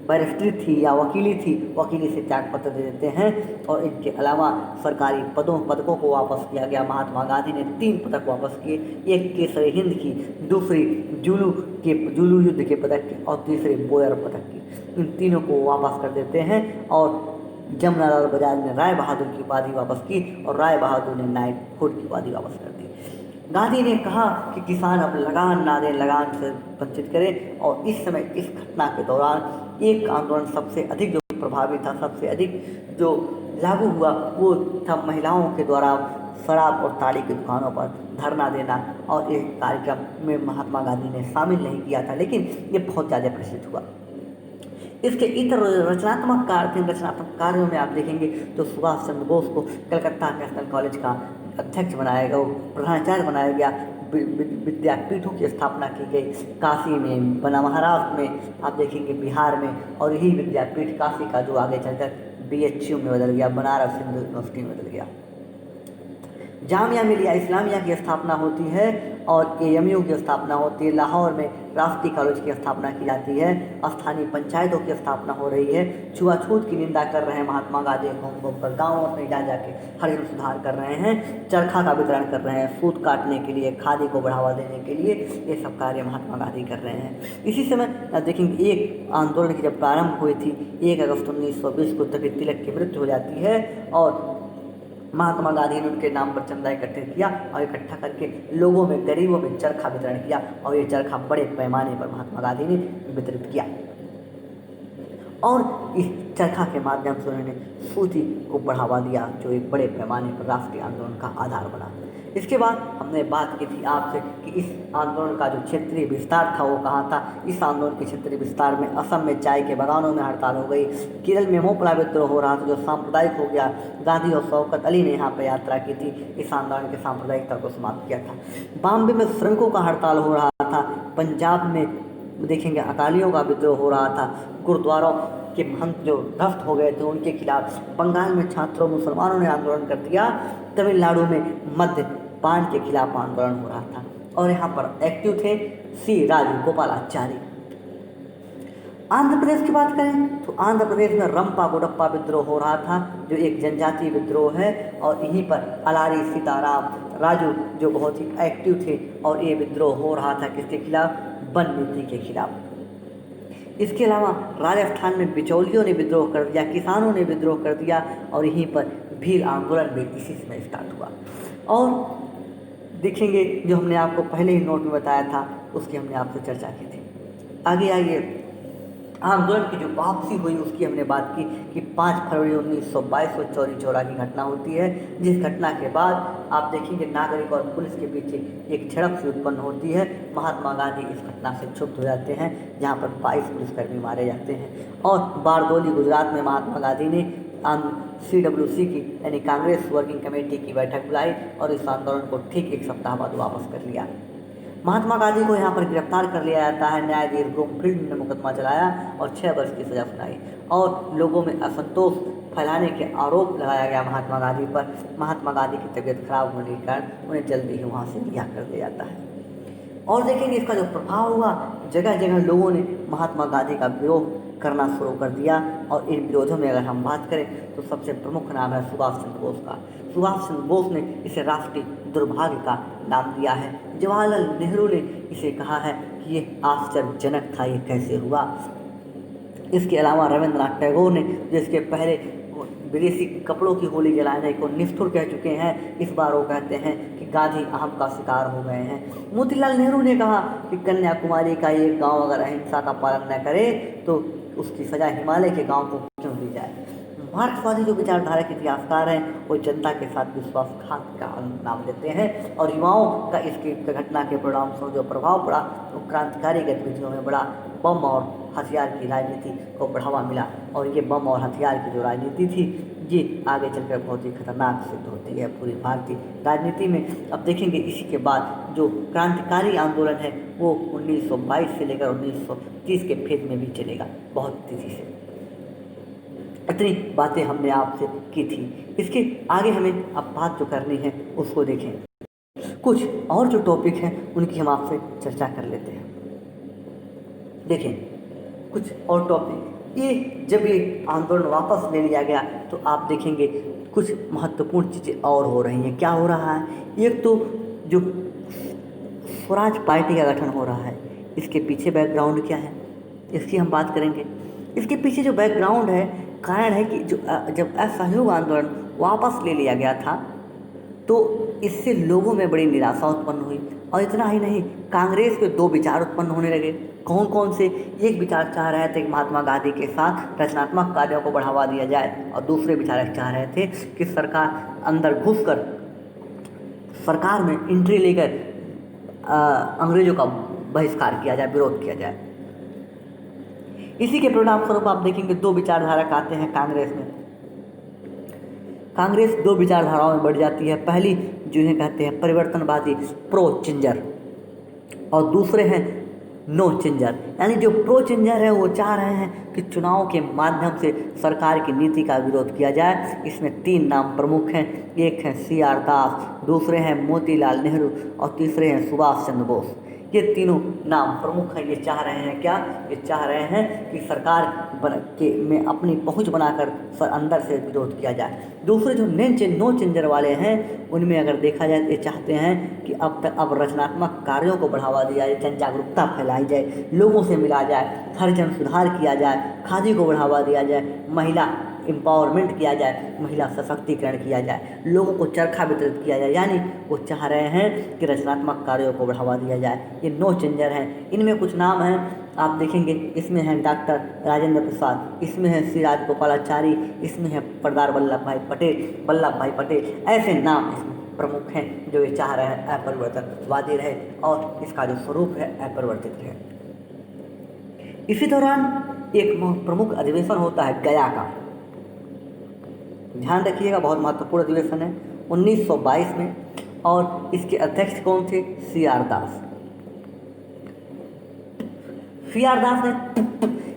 बैरिस्ट्री थी या वकीली से त्याग पत्र दे देते हैं। और इनके अलावा सरकारी पदकों को वापस किया गया। महात्मा गांधी ने 3 पदक वापस किए, एक केसरी हिंद की, दूसरी जुलू युद्ध के पदक की, और तीसरी बोयर पदक की। इन तीनों को वापस कर देते हैं। और जमनालाल बजाज ने राय बहादुर की उपाधि वापस की, और राय बहादुर ने नाइटहुड की उपाधि वापस कर दी। गांधी ने कहा कि किसान अब लगान ना दें, लगान से वंचित करें। और इस समय इस घटना के दौरान एक आंदोलन सबसे अधिक जो प्रभावी था, सबसे अधिक जो लागू हुआ, वो था महिलाओं के द्वारा शराब और ताड़ी की दुकानों पर धरना देना। और इस कार्यक्रम में महात्मा गांधी ने शामिल नहीं किया था, लेकिन ये बहुत ज़्यादा प्रसिद्ध हुआ। इसके इतर रचनात्मक कार्य थे। रचनात्मक कार्यों में आप देखेंगे तो सुभाष चंद्र बोस को कलकत्ता नेशनल कॉलेज का अध्यक्ष बनाया गया, प्रधानाचार्य बनाया गया। विद्यापीठों की स्थापना की गई, काशी में बना, महाराष्ट्र में आप देखेंगे, बिहार में। और यही विद्यापीठ काशी का जो आगे चलकर BHU में बदल गया, बनारस हिंदू यूनिवर्सिटी में बदल गया। जामिया मिलिया इस्लामिया की स्थापना होती है और एएमयू की स्थापना होती है। लाहौर में राष्ट्रीय कॉलेज की स्थापना की जाती है। स्थानीय पंचायतों की स्थापना हो रही है। छुआछूत की निंदा कर रहे हैं महात्मा गांधी घूम कर गाँव में जा जाके हरिजन सुधार कर रहे हैं। चरखा का वितरण कर रहे हैं, सूत काटने के लिए, खादी को बढ़ावा देने के लिए ये सब कार्य महात्मा गांधी कर रहे हैं। इसी समय देखेंगे एक आंदोलन की जब प्रारंभ हुई थी 1 अगस्त 1920 को, तभी तिलक की मृत्यु हो जाती है और महात्मा गांधी ने उनके नाम पर चंदा इकट्ठा किया और इकट्ठा करके लोगों में, गरीबों में चरखा वितरण किया और ये चरखा बड़े पैमाने पर महात्मा गांधी ने वितरित किया और इस चरखा के माध्यम से उन्होंने सूती को बढ़ावा दिया, जो एक बड़े पैमाने पर राष्ट्रीय आंदोलन का आधार बना। इसके बाद हमने बात की थी आपसे कि इस आंदोलन का जो क्षेत्रीय विस्तार था वो कहाँ था। इस आंदोलन के क्षेत्रीय विस्तार में असम में चाय के बागानों में हड़ताल हो गई, केरल में मोपला विद्रोह हो रहा था जो सांप्रदायिक हो गया। गांधी और शौकत अली ने यहाँ पर यात्रा की थी, इस आंदोलन के सांप्रदायिकता को समाप्त किया था। बॉम्बे में श्रमिकों का हड़ताल हो रहा था। पंजाब में देखेंगे अकालियों का विद्रोह हो रहा था, गुरुद्वारों के महंत जो ध्वस्त हो गए थे उनके खिलाफ। बंगाल में छात्रों मुसलमानों ने आंदोलन कर दिया। तमिलनाडु में मद्यपान के खिलाफ आंदोलन हो रहा था और यहाँ पर एक्टिव थे सी राजगोपालाचारी। आंध्र प्रदेश की बात करें तो आंध्र प्रदेश में रंपा गुडप्पा विद्रोह हो रहा था जो एक जनजातीय विद्रोह है और यहीं पर अलारी सीताराम राजू जो बहुत ही एक्टिव थे और ये विद्रोह हो रहा था किसके खिलाफ, वन नीति के खिलाफ। इसके अलावा राजस्थान में बिचौलियों ने विद्रोह कर दिया, किसानों ने विद्रोह कर दिया और यहीं पर भील आंदोलन भी इसी समय स्टार्ट हुआ। और देखेंगे जो हमने आपको पहले ही नोट में बताया था उसकी हमने आपसे चर्चा की थी। आगे आइए, आंदोलन की जो वापसी हुई उसकी हमने बात की कि 5 फरवरी 1922 को चौरी चौरा की घटना होती है, जिस घटना के बाद आप देखेंगे नागरिक और पुलिस के बीच एक झड़प सी उत्पन्न होती है। महात्मा गांधी इस घटना से क्षुब्ध हो जाते हैं जहां पर 22 पुलिसकर्मी मारे जाते हैं और बारदोली गुजरात में महात्मा गांधी ने CWC की यानी कांग्रेस वर्किंग कमेटी की बैठक बुलाई और इस आंदोलन को ठीक 1 सप्ताह बाद वापस कर लिया। महात्मा गांधी को यहाँ पर गिरफ्तार कर लिया जाता है। न्यायाधीश ब्रूमफील्ड ने मुकदमा चलाया और 6 वर्ष की सजा सुनाई और लोगों में असंतोष फैलाने के आरोप लगाया गया महात्मा गांधी पर। महात्मा गांधी की तबीयत खराब होने के कारण उन्हें जल्दी ही वहाँ से रिहा कर दिया जाता है। और देखेंगे इसका जो प्रभाव हुआ, जगह जगह लोगों ने महात्मा गांधी का विरोध करना शुरू कर दिया और इन विरोधों में अगर हम बात करें तो सबसे प्रमुख नाम है सुभाष चंद्र बोस का। सुभाष चंद्र बोस ने इसे राष्ट्रीय दुर्भाग्य का नाम दिया है। जवाहरलाल नेहरू ने इसे कहा है कि ये आश्चर्यजनक था, ये कैसे हुआ। इसके अलावा रविंद्रनाथ टैगोर ने जिसके पहले विदेशी कपड़ों की होली जलाने को निष्ठुर कह चुके हैं, इस बार वो कहते हैं कि गांधी अहम का शिकार हो गए हैं। मोतीलाल नेहरू ने कहा कि कन्याकुमारी का एक गांव अगर अहिंसा का पालन न करे तो उसकी सजा हिमालय के गांव को क्यों दी जाए। मार्क्सवादी जो विचारधारा के इतिहासकार हैं वो जनता के साथ विश्वासघात का नाम देते हैं और युवाओं का इसकी घटना के परिणाम से जो प्रभाव पड़ा वो क्रांतिकारी गतिविधियों में बड़ा बम और हथियार की राजनीति को बढ़ावा मिला और ये बम और हथियार की जो राजनीति थी ये आगे चलकर बहुत ही खतरनाक सिद्ध होती है पूरी भारतीय राजनीति में। अब देखेंगे इसी के बाद जो क्रांतिकारी आंदोलन है वो 1922 से लेकर 1930 के फेज में भी चलेगा बहुत तेजी से। इतनी बातें हमने आपसे की थी। इसके आगे हमें अब बात जो करनी है उसको देखें। कुछ और जो टॉपिक हैं उनकी हम आपसे चर्चा कर लेते हैं। देखें कुछ और टॉपिक, ये जब ये आंदोलन वापस ले लिया गया तो आप देखेंगे कुछ महत्वपूर्ण चीज़ें और हो रही हैं। क्या हो रहा है, एक तो जो स्वराज पार्टी का गठन हो रहा है, इसके पीछे बैकग्राउंड क्या है इसकी हम बात करेंगे। इसके पीछे जो बैकग्राउंड है, कारण है कि जो जब असहयोग आंदोलन वापस ले लिया गया था तो इससे लोगों में बड़ी निराशा उत्पन्न हुई और इतना ही नहीं, कांग्रेस के 2 विचार उत्पन्न होने लगे। कौन कौन से, एक विचार चाह रहे थे कि महात्मा गांधी के साथ रचनात्मक कार्यों को बढ़ावा दिया जाए और दूसरे विचारक चाह रहे थे कि सरकार अंदर घुसकर सरकार में एंट्री लेकर अंग्रेजों का बहिष्कार किया जाए, विरोध किया जाए। इसी के परिणाम स्वरूप आप देखेंगे 2 विचारधारक आते हैं कांग्रेस में। कांग्रेस 2 विचारधाराओं में बढ़ जाती है। पहली जिन्हें कहते हैं परिवर्तनवादी प्रो चिंजर और दूसरे हैं नो चेंजर, यानी जो प्रो चेंजर है वो चाह रहे हैं कि चुनाव के माध्यम से सरकार की नीति का विरोध किया जाए। इसमें 3 नाम प्रमुख हैं, एक है CR दास, दूसरे हैं मोतीलाल नेहरू और तीसरे हैं सुभाष चंद्र बोस। ये तीनों नाम प्रमुख हैं। ये चाह रहे हैं क्या? ये चाह रहे हैं कि सरकार में अपनी पहुंच बनाकर अंदर से विरोध किया जाए। दूसरे जो नो चेंजर वाले हैं उनमें अगर देखा जाए तो ये चाहते हैं कि अब रचनात्मक कार्यों को बढ़ावा दिया जाए, जन जागरूकता फैलाई जाए, लोगों से मिला जाए, हर जन सुधार किया जाए, खादी को बढ़ावा दिया जाए, महिला एम्पावरमेंट किया जाए, महिला सशक्तिकरण किया जाए, लोगों को चरखा वितरित किया जाए। यानी वो चाह रहे हैं कि रचनात्मक कार्यों को बढ़ावा दिया जाए। ये नो चेंजर हैं। इनमें कुछ नाम हैं, आप देखेंगे, इसमें हैं डॉक्टर राजेंद्र प्रसाद, इसमें है श्री राजगोपालाचारी, इसमें है सरदार वल्लभ भाई पटेल। ऐसे नाम इसमें प्रमुख हैं जो ये चाह रहे हैं अपरिवर्तनवादी रहे और इसका जो स्वरूप है अपरिवर्तित रहे। इसी दौरान एक प्रमुख अधिवेशन होता है गया का, ध्यान रखिएगा, बहुत महत्वपूर्ण अधिवेशन है 1922 में, और इसके अध्यक्ष कौन थे? CR दास। CR दास ने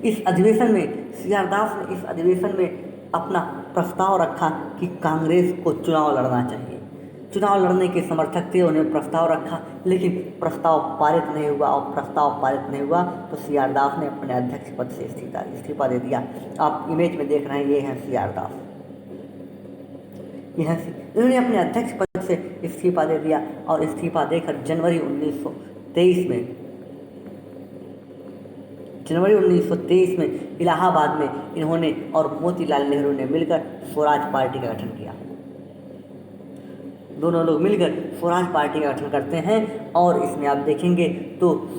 इस अधिवेशन में अपना प्रस्ताव रखा कि कांग्रेस को चुनाव लड़ना चाहिए। चुनाव लड़ने के समर्थक थे, उन्हें प्रस्ताव रखा, लेकिन प्रस्ताव पारित नहीं हुआ तो CR दास ने अपने अध्यक्ष पद से इस्तीफा दे दिया। आप इमेज में देख रहे हैं, ये हैं CR दास। इन्होंने अपने अध्यक्ष पद से इस्तीफा दे दिया और इस्तीफा देकर जनवरी 1923 में इलाहाबाद में इन्होंने और मोतीलाल नेहरू ने मिलकर स्वराज पार्टी का गठन किया। दोनों लोग मिलकर स्वराज पार्टी का गठन करते हैं और इसमें आप देखेंगे तो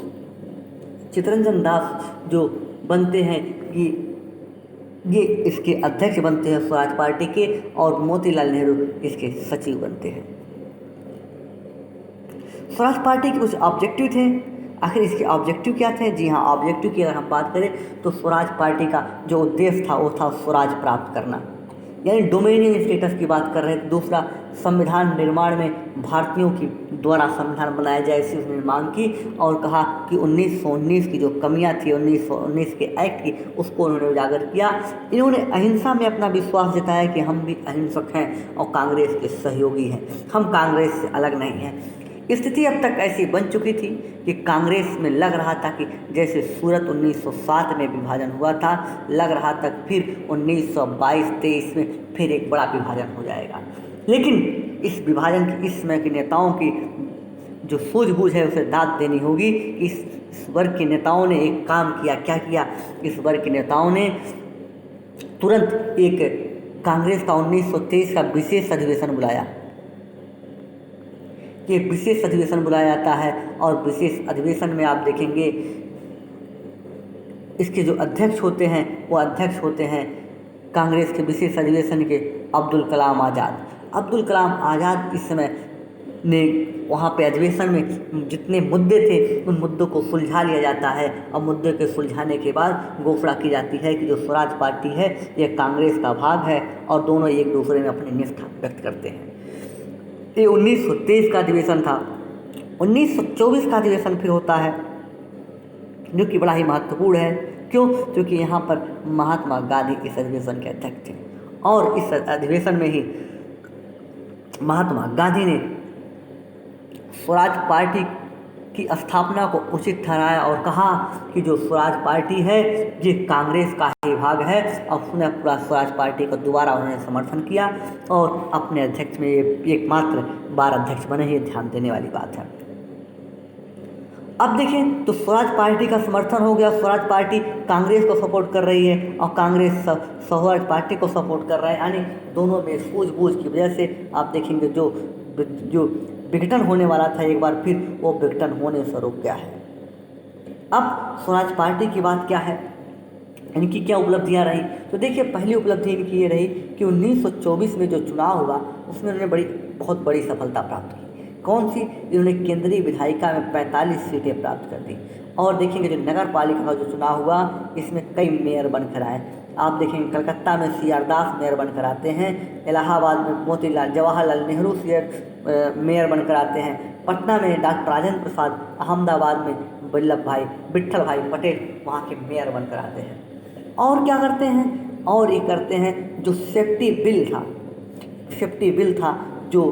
चित्तरंजन दास जो बनते हैं कि ये इसके अध्यक्ष बनते हैं स्वराज पार्टी के, और मोतीलाल नेहरू इसके सचिव बनते हैं। स्वराज पार्टी के कुछ ऑब्जेक्टिव थे। आखिर इसके ऑब्जेक्टिव क्या थे? जी हाँ, ऑब्जेक्टिव की अगर हम बात करें तो स्वराज पार्टी का जो उद्देश्य था वो था स्वराज प्राप्त करना, यानी डोमिनियन स्टेटस की बात कर रहे थे। दूसरा, संविधान निर्माण में भारतीयों की द्वारा संविधान बनाया जाए, इसी उसने मांग की और कहा कि 1919 की जो कमियां थी 1919 के एक्ट की, उसको उन्होंने उजागर किया। इन्होंने अहिंसा में अपना विश्वास जताया कि हम भी अहिंसक हैं और कांग्रेस के सहयोगी हैं, हम कांग्रेस से अलग नहीं हैं। स्थिति अब तक ऐसी बन चुकी थी कि कांग्रेस में लग रहा था कि जैसे सूरत 1907 में विभाजन हुआ था, लग रहा था फिर 1922-23 में फिर एक बड़ा विभाजन हो जाएगा। लेकिन इस विभाजन की इस समय के नेताओं की जो सूझबूझ है उसे दाद देनी होगी। इस वर्ग के नेताओं ने एक काम किया। क्या किया? इस वर्ग के नेताओं ने तुरंत एक कांग्रेस का 1923 का विशेष अधिवेशन बुलाया। ये विशेष अधिवेशन बुलाया जाता है और विशेष अधिवेशन में आप देखेंगे इसके जो अध्यक्ष होते हैं वो अध्यक्ष होते हैं कांग्रेस के विशेष अधिवेशन के अब्दुल कलाम आज़ाद। अब्दुल कलाम आज़ाद इस समय ने वहाँ पे अधिवेशन में जितने मुद्दे थे उन मुद्दों को सुलझा लिया जाता है और मुद्दे के सुलझाने के बाद घोषणा की जाती है कि जो स्वराज पार्टी है ये कांग्रेस का भाग है और दोनों एक दूसरे में अपनी निष्ठा व्यक्त करते हैं। ये 1923 का अधिवेशन था। 1924 का अधिवेशन फिर होता है जो कि बड़ा ही महत्वपूर्ण है। क्यों? क्योंकि यहाँ पर महात्मा गांधी इस अधिवेशन के अध्यक्ष थे और इस अधिवेशन में ही महात्मा गांधी ने स्वराज पार्टी की स्थापना को उचित ठहराया और कहा कि जो स्वराज पार्टी है ये कांग्रेस का ही भाग है। और उसने पूरा स्वराज पार्टी को दोबारा उन्होंने समर्थन किया और अपने अध्यक्ष में एकमात्र 12 अध्यक्ष बने। ही ध्यान देने वाली बात है। अब देखें तो स्वराज पार्टी का समर्थन हो गया। स्वराज पार्टी कांग्रेस को सपोर्ट कर रही है और कांग्रेस स्वराज पार्टी को सपोर्ट कर रहा है, यानी दोनों में सूझबूझ की वजह से आप देखेंगे जो विघटन होने वाला था एक बार फिर वो विघटन होने से रुक गया है। अब स्वराज पार्टी की बात क्या है, इनकी क्या उपलब्धियां रही? तो देखिए, पहली उपलब्धि इनकी ये रही कि 1924 में जो चुनाव हुआ उसमें उन्होंने बहुत बड़ी सफलता प्राप्त की। कौन सी? इन्होंने केंद्रीय विधायिका में 45 सीटें प्राप्त कर दी। और देखेंगे जो नगर पालिका का जो चुनाव हुआ इसमें कई मेयर बनकर आए। आप देखेंगे कलकत्ता में CR दास मेयर बनकर आते हैं, इलाहाबाद में जवाहरलाल नेहरू मेयर बनकर आते हैं, पटना में डॉक्टर राजेंद्र प्रसाद, अहमदाबाद में वल्लभ भाई विट्ठल भाई पटेल वहाँ के मेयर बनकर आते हैं। और क्या करते हैं, और ये करते हैं जो सेफ्टी बिल था, सेफ्टी बिल था, जो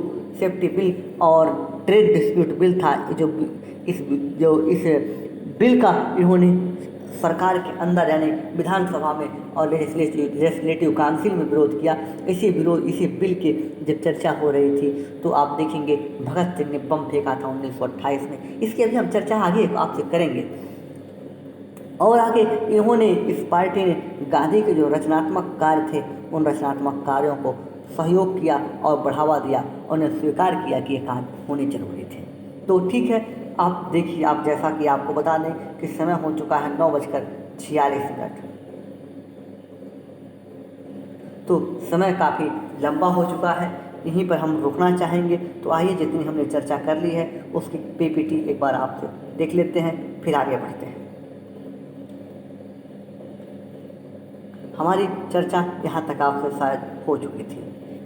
सेफ्टी बिल और ट्रेड डिस्प्यूट बिल था, जो इस बिल का इन्होंने सरकार के अंदर यानी विधानसभा में और लेजिस्लेटिव काउंसिल में विरोध किया। इसी बिल की जब चर्चा हो रही थी तो आप देखेंगे भगत सिंह ने बम फेंका था 1928 में। इसकी अभी हम चर्चा आगे आपसे करेंगे। और आगे इन्होंने, इस पार्टी ने गांधी के जो रचनात्मक कार्य थे उन रचनात्मक कार्यों को सहयोग किया और बढ़ावा दिया, उन्हें स्वीकार किया कि ये कार्य होने जरूरी थे। तो ठीक है, आप देखिए, आप जैसा कि आपको बता दें कि समय हो चुका है 9:46। तो समय काफ़ी लंबा हो चुका है, यहीं पर हम रुकना चाहेंगे। तो आइए, जितनी हमने चर्चा कर ली है उसकी पीपीटी एक बार आपसे देख लेते हैं, फिर आगे बढ़ते हैं। हमारी चर्चा यहाँ तक आपसे शायद हो चुकी थी।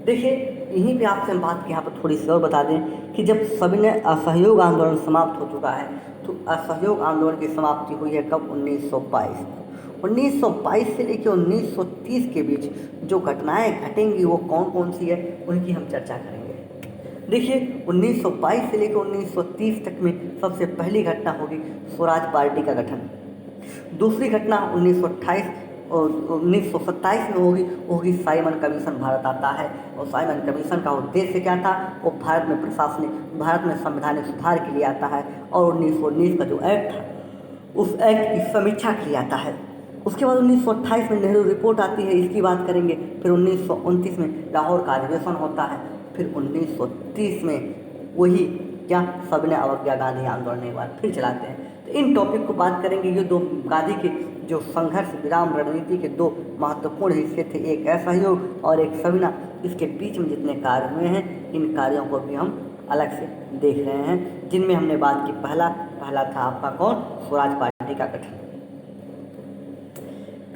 देखिए, यहीं पे आपसे हम बात की यहाँ पर थोड़ी सी और बता दें कि जब सविनय असहयोग आंदोलन समाप्त हो चुका है तो असहयोग आंदोलन की समाप्ति हुई है कब? 1922 में। 1922 से लेकर 1930 के बीच जो घटनाएं घटेंगी वो कौन कौन सी है उनकी हम चर्चा करेंगे। देखिए, 1922 से लेकर 1930 तक में सबसे पहली घटना होगी स्वराज पार्टी का गठन। दूसरी घटना 1928 और 1927 में होगी साइमन कमीशन भारत आता है। और साइमन कमीशन का उद्देश्य क्या था? वो भारत में संवैधानिक सुधार के लिए आता है और 1919 का जो एक्ट था उस एक्ट की समीक्षा के लिए आता है। उसके बाद 1928 में नेहरू रिपोर्ट आती है, इसकी बात करेंगे। फिर 1929 में लाहौर का अधिवेशन होता है। फिर 1930 में वही क्या सविनय अवज्ञा गांधी आंदोलन एक बार फिर चलाते हैं। तो इन टॉपिक को बात करेंगे। ये दो गांधी के जो संघर्ष विराम रणनीति के दो महत्वपूर्ण हिस्से थे, एक असहयोग और एक सविनय। इसके बीच में जितने कार्य हुए हैं इन कार्यों को भी हम अलग से देख रहे हैं, जिनमें हमने बात की पहला था आपका कौन? स्वराज पार्टी का गठन।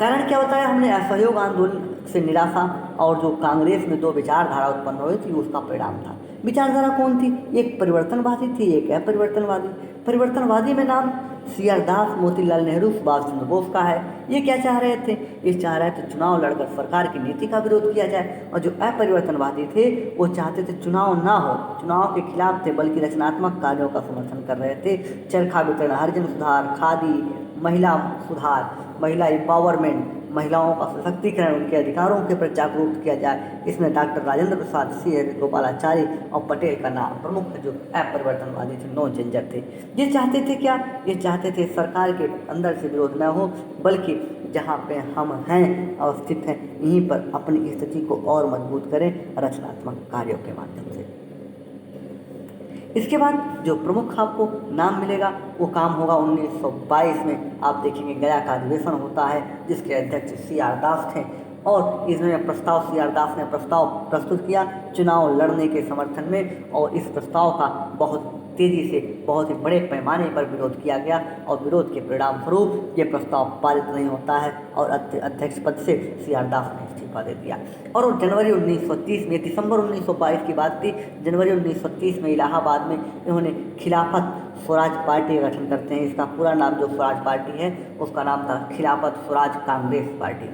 कारण क्या बताया हमने? असहयोग आंदोलन से निराशा और जो कांग्रेस में दो विचारधारा उत्पन्न हुई थी उसका परिणाम था। विचारधारा कौन थी? एक परिवर्तनवादी थी, एक अपरिवर्तनवादी। परिवर्तनवादी में नाम CR दास, मोतीलाल नेहरू, सुभाष चंद्र बोस का है। ये क्या चाह रहे थे? ये चाह रहे थे चुनाव लड़कर सरकार की नीति का विरोध किया जाए। और जो अपरिवर्तनवादी थे वो चाहते थे चुनाव ना हो, चुनाव के खिलाफ थे, बल्कि रचनात्मक कार्यों का समर्थन कर रहे थे। चरखा वितरण, हरिजन सुधार, खादी, महिला सुधार, महिला एम्पावरमेंट, महिलाओं का सशक्तिकरण, उनके अधिकारों के प्रति जागरूक किया जाए। इसमें डॉक्टर राजेंद्र प्रसाद, CR गोपालाचारी और पटेल का नाम प्रमुख जो अपरिवर्तनवादी थे, नो चेंजर थे। ये चाहते थे क्या? ये चाहते थे सरकार के अंदर से विरोध न हो, बल्कि जहाँ पे हम हैं अवस्थित हैं यहीं पर अपनी स्थिति को और मजबूत करें रचनात्मक कार्यों के माध्यम से। इसके बाद जो प्रमुख आपको नाम मिलेगा वो काम होगा 1922 में। आप देखेंगे गया का अधिवेशन होता है जिसके अध्यक्ष CR दास थे और इसमें CR दास ने प्रस्ताव प्रस्तुत किया चुनाव लड़ने के समर्थन में। और इस प्रस्ताव का बहुत तेज़ी से बहुत ही बड़े पैमाने पर विरोध किया गया और विरोध के परिणाम स्वरूप ये प्रस्ताव पारित नहीं होता है और अध्यक्ष पद से CR दास ने इस्तीफा दे दिया। और जनवरी 1930 में, दिसंबर 1922 की बात थी, जनवरी 1930 में इलाहाबाद में इन्होंने खिलाफत स्वराज पार्टी का गठन करते हैं। इसका पूरा नाम जो स्वराज पार्टी है उसका नाम था खिलाफत स्वराज कांग्रेस पार्टी।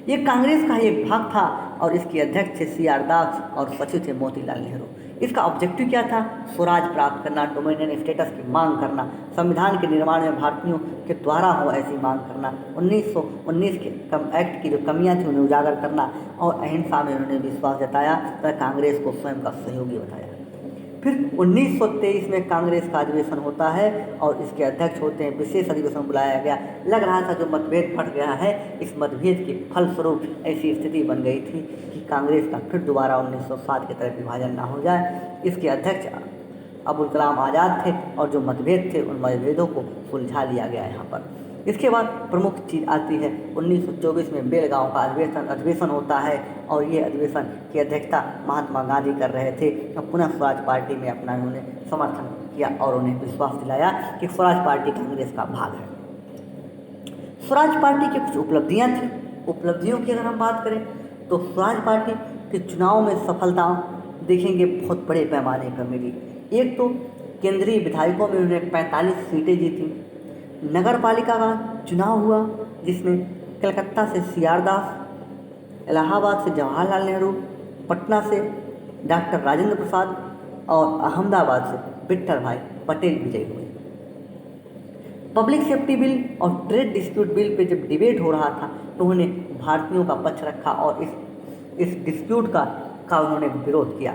ये कांग्रेस का एक भाग था और इसके अध्यक्ष थे CR दास और सचिव थे मोतीलाल नेहरू। इसका ऑब्जेक्टिव क्या था? स्वराज प्राप्त करना, डोमिनियन स्टेटस की मांग करना, संविधान के निर्माण में भारतीयों के द्वारा हो ऐसी मांग करना, 1919 के एक्ट की जो कमियां थी उन्हें उजागर करना और अहिंसा में उन्होंने विश्वास जताया तथा कांग्रेस को स्वयं का सहयोगी बताया। फिर 1923 में कांग्रेस का अधिवेशन होता है और इसके अध्यक्ष होते हैं, विशेष अधिवेशन बुलाया गया। लग रहा था जो मतभेद बढ़ गया है, इस मतभेद के फलस्वरूप ऐसी स्थिति बन गई थी कि कांग्रेस का फिर दोबारा 1907 की तरह विभाजन ना हो जाए। इसके अध्यक्ष अबुल कलाम आज़ाद थे और जो मतभेद थे उन मतभेदों को सुलझा लिया गया यहाँ पर। इसके बाद प्रमुख चीज़ आती है 1924 में बेलगांव का अधिवेशन होता है और ये अधिवेशन की अध्यक्षता महात्मा गांधी कर रहे थे। और पुनः स्वराज पार्टी में अपना उन्होंने समर्थन किया और उन्हें विश्वास दिलाया कि स्वराज पार्टी कांग्रेस का भाग है। स्वराज पार्टी की कुछ उपलब्धियाँ थी। उपलब्धियों की अगर हम बात करें तो स्वराज पार्टी के चुनाव में सफलता देखेंगे बहुत बड़े पैमाने पर मिली। एक तो केंद्रीय विधायकों में उन्होंने 45 सीटें जीती। नगर पालिका का चुनाव हुआ, जिसमें कलकत्ता से CR दास, इलाहाबाद से जवाहरलाल नेहरू, पटना से डॉक्टर राजेंद्र प्रसाद और अहमदाबाद से विट्ठल भाई पटेल विजयी हुए। पब्लिक सेफ्टी बिल और ट्रेड डिस्प्यूट बिल पे जब डिबेट हो रहा था तो उन्होंने भारतीयों का पक्ष रखा और इस डिस्प्यूट का उन्होंने विरोध किया।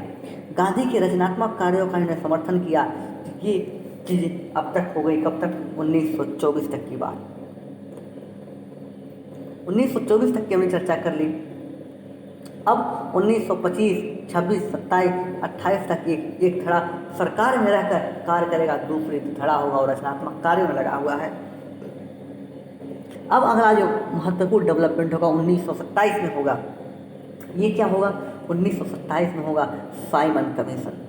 गांधी के रचनात्मक कार्यों का उन्होंने समर्थन किया। ये चीज़ अब तक हो गई, कब तक? 1924 तक की बात। 1924 तक की हमने चर्चा कर ली। अब 1925, 26, 27, 28 तक एक धड़ा सरकार में रहकर कार्य करेगा, दूसरी धड़ा होगा और रचनात्मक कार्यों में लगा हुआ है। अब अगला जो महत्वपूर्ण डेवलपमेंट होगा 1927 में होगा। ये क्या होगा? 1927 में होगा साइमन कमीशन।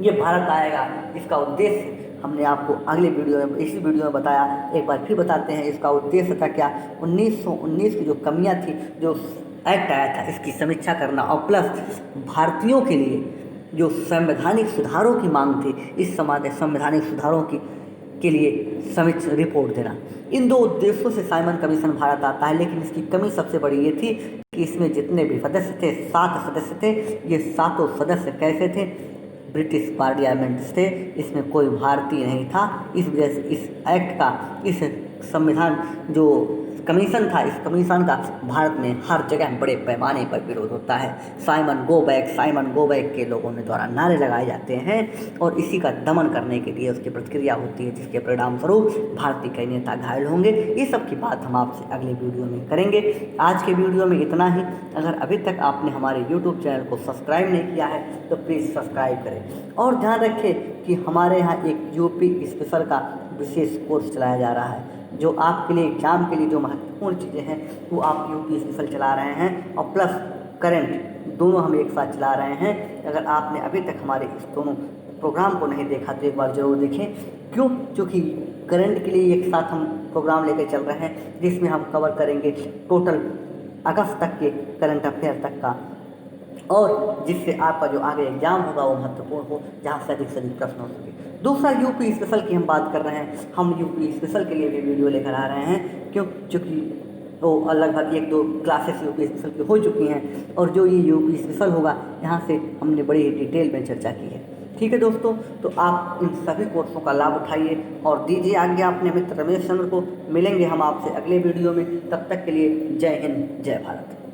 ये भारत आएगा। इसका उद्देश्य हमने आपको अगले वीडियो में, इसी वीडियो में बताया, एक बार फिर बताते हैं। इसका उद्देश्य था क्या? 1919 की जो कमियां थी, जो एक्ट आया था, इसकी समीक्षा करना और प्लस भारतीयों के लिए जो संवैधानिक सुधारों की मांग थी, इस संवैधानिक सुधारों के लिए समीक्षा रिपोर्ट देना। इन दो उद्देश्यों से साइमन कमीशन भारत आता है। लेकिन इसकी कमी सबसे बड़ी ये थी कि इसमें जितने भी सदस्य थे, 7 सदस्य थे। ये 7 सदस्य कैसे थे? ब्रिटिश पार्लियामेंट से, इसमें कोई भारतीय नहीं था। इस वजह से इस एक्ट का, इस संविधान जो कमीशन था, इस कमीशन का भारत में हर जगह बड़े पैमाने पर विरोध होता है। साइमन गो बैक के लोगों ने द्वारा नारे लगाए जाते हैं और इसी का दमन करने के लिए उसकी प्रतिक्रिया होती है, जिसके परिणाम स्वरूप भारतीय कई नेता घायल होंगे। ये सब की बात हम आपसे अगले वीडियो में करेंगे। आज के वीडियो में इतना ही। अगर अभी तक आपने हमारे YouTube चैनल को सब्सक्राइब नहीं किया है तो प्लीज़ सब्सक्राइब करें और ध्यान रखें कि हमारे यहाँ एक यूपी स्पेशल का विशेष कोर्स चलाया जा रहा है, जो आपके लिए एग्जाम के लिए जो महत्वपूर्ण चीज़ें हैं वो आप यूपी स्पेशल चला रहे हैं और प्लस करंट दोनों हम एक साथ चला रहे हैं। अगर आपने अभी तक हमारे इस दोनों प्रोग्राम को नहीं देखा तो एक बार ज़रूर देखें। क्यों? क्योंकि करंट के लिए एक साथ हम प्रोग्राम लेकर चल रहे हैं, जिसमें हम कवर करेंगे टोटल अगस्त तक के करंट अफेयर तक का, और जिससे आपका जो आगे एग्जाम होगा वो महत्वपूर्ण हो, जहाँ से अधिक प्रश्न हो सके। दूसरा यूपी स्पेशल की हम बात कर रहे हैं। हम यूपी स्पेशल के लिए भी वीडियो लेकर आ रहे हैं, क्योंकि वो लगभग 1-2 क्लासेस यूपी स्पेशल की हो चुकी हैं और जो ये यूपी स्पेशल होगा यहाँ से हमने बड़ी डिटेल में चर्चा की है। ठीक है दोस्तों, तो आप इन सभी कोर्सों का लाभ उठाइए और दीजिए आज्ञा अपने मित्र रमेश चंद्र को। मिलेंगे हम आपसे अगले वीडियो में, तब तक के लिए जय हिंद, जय भारत।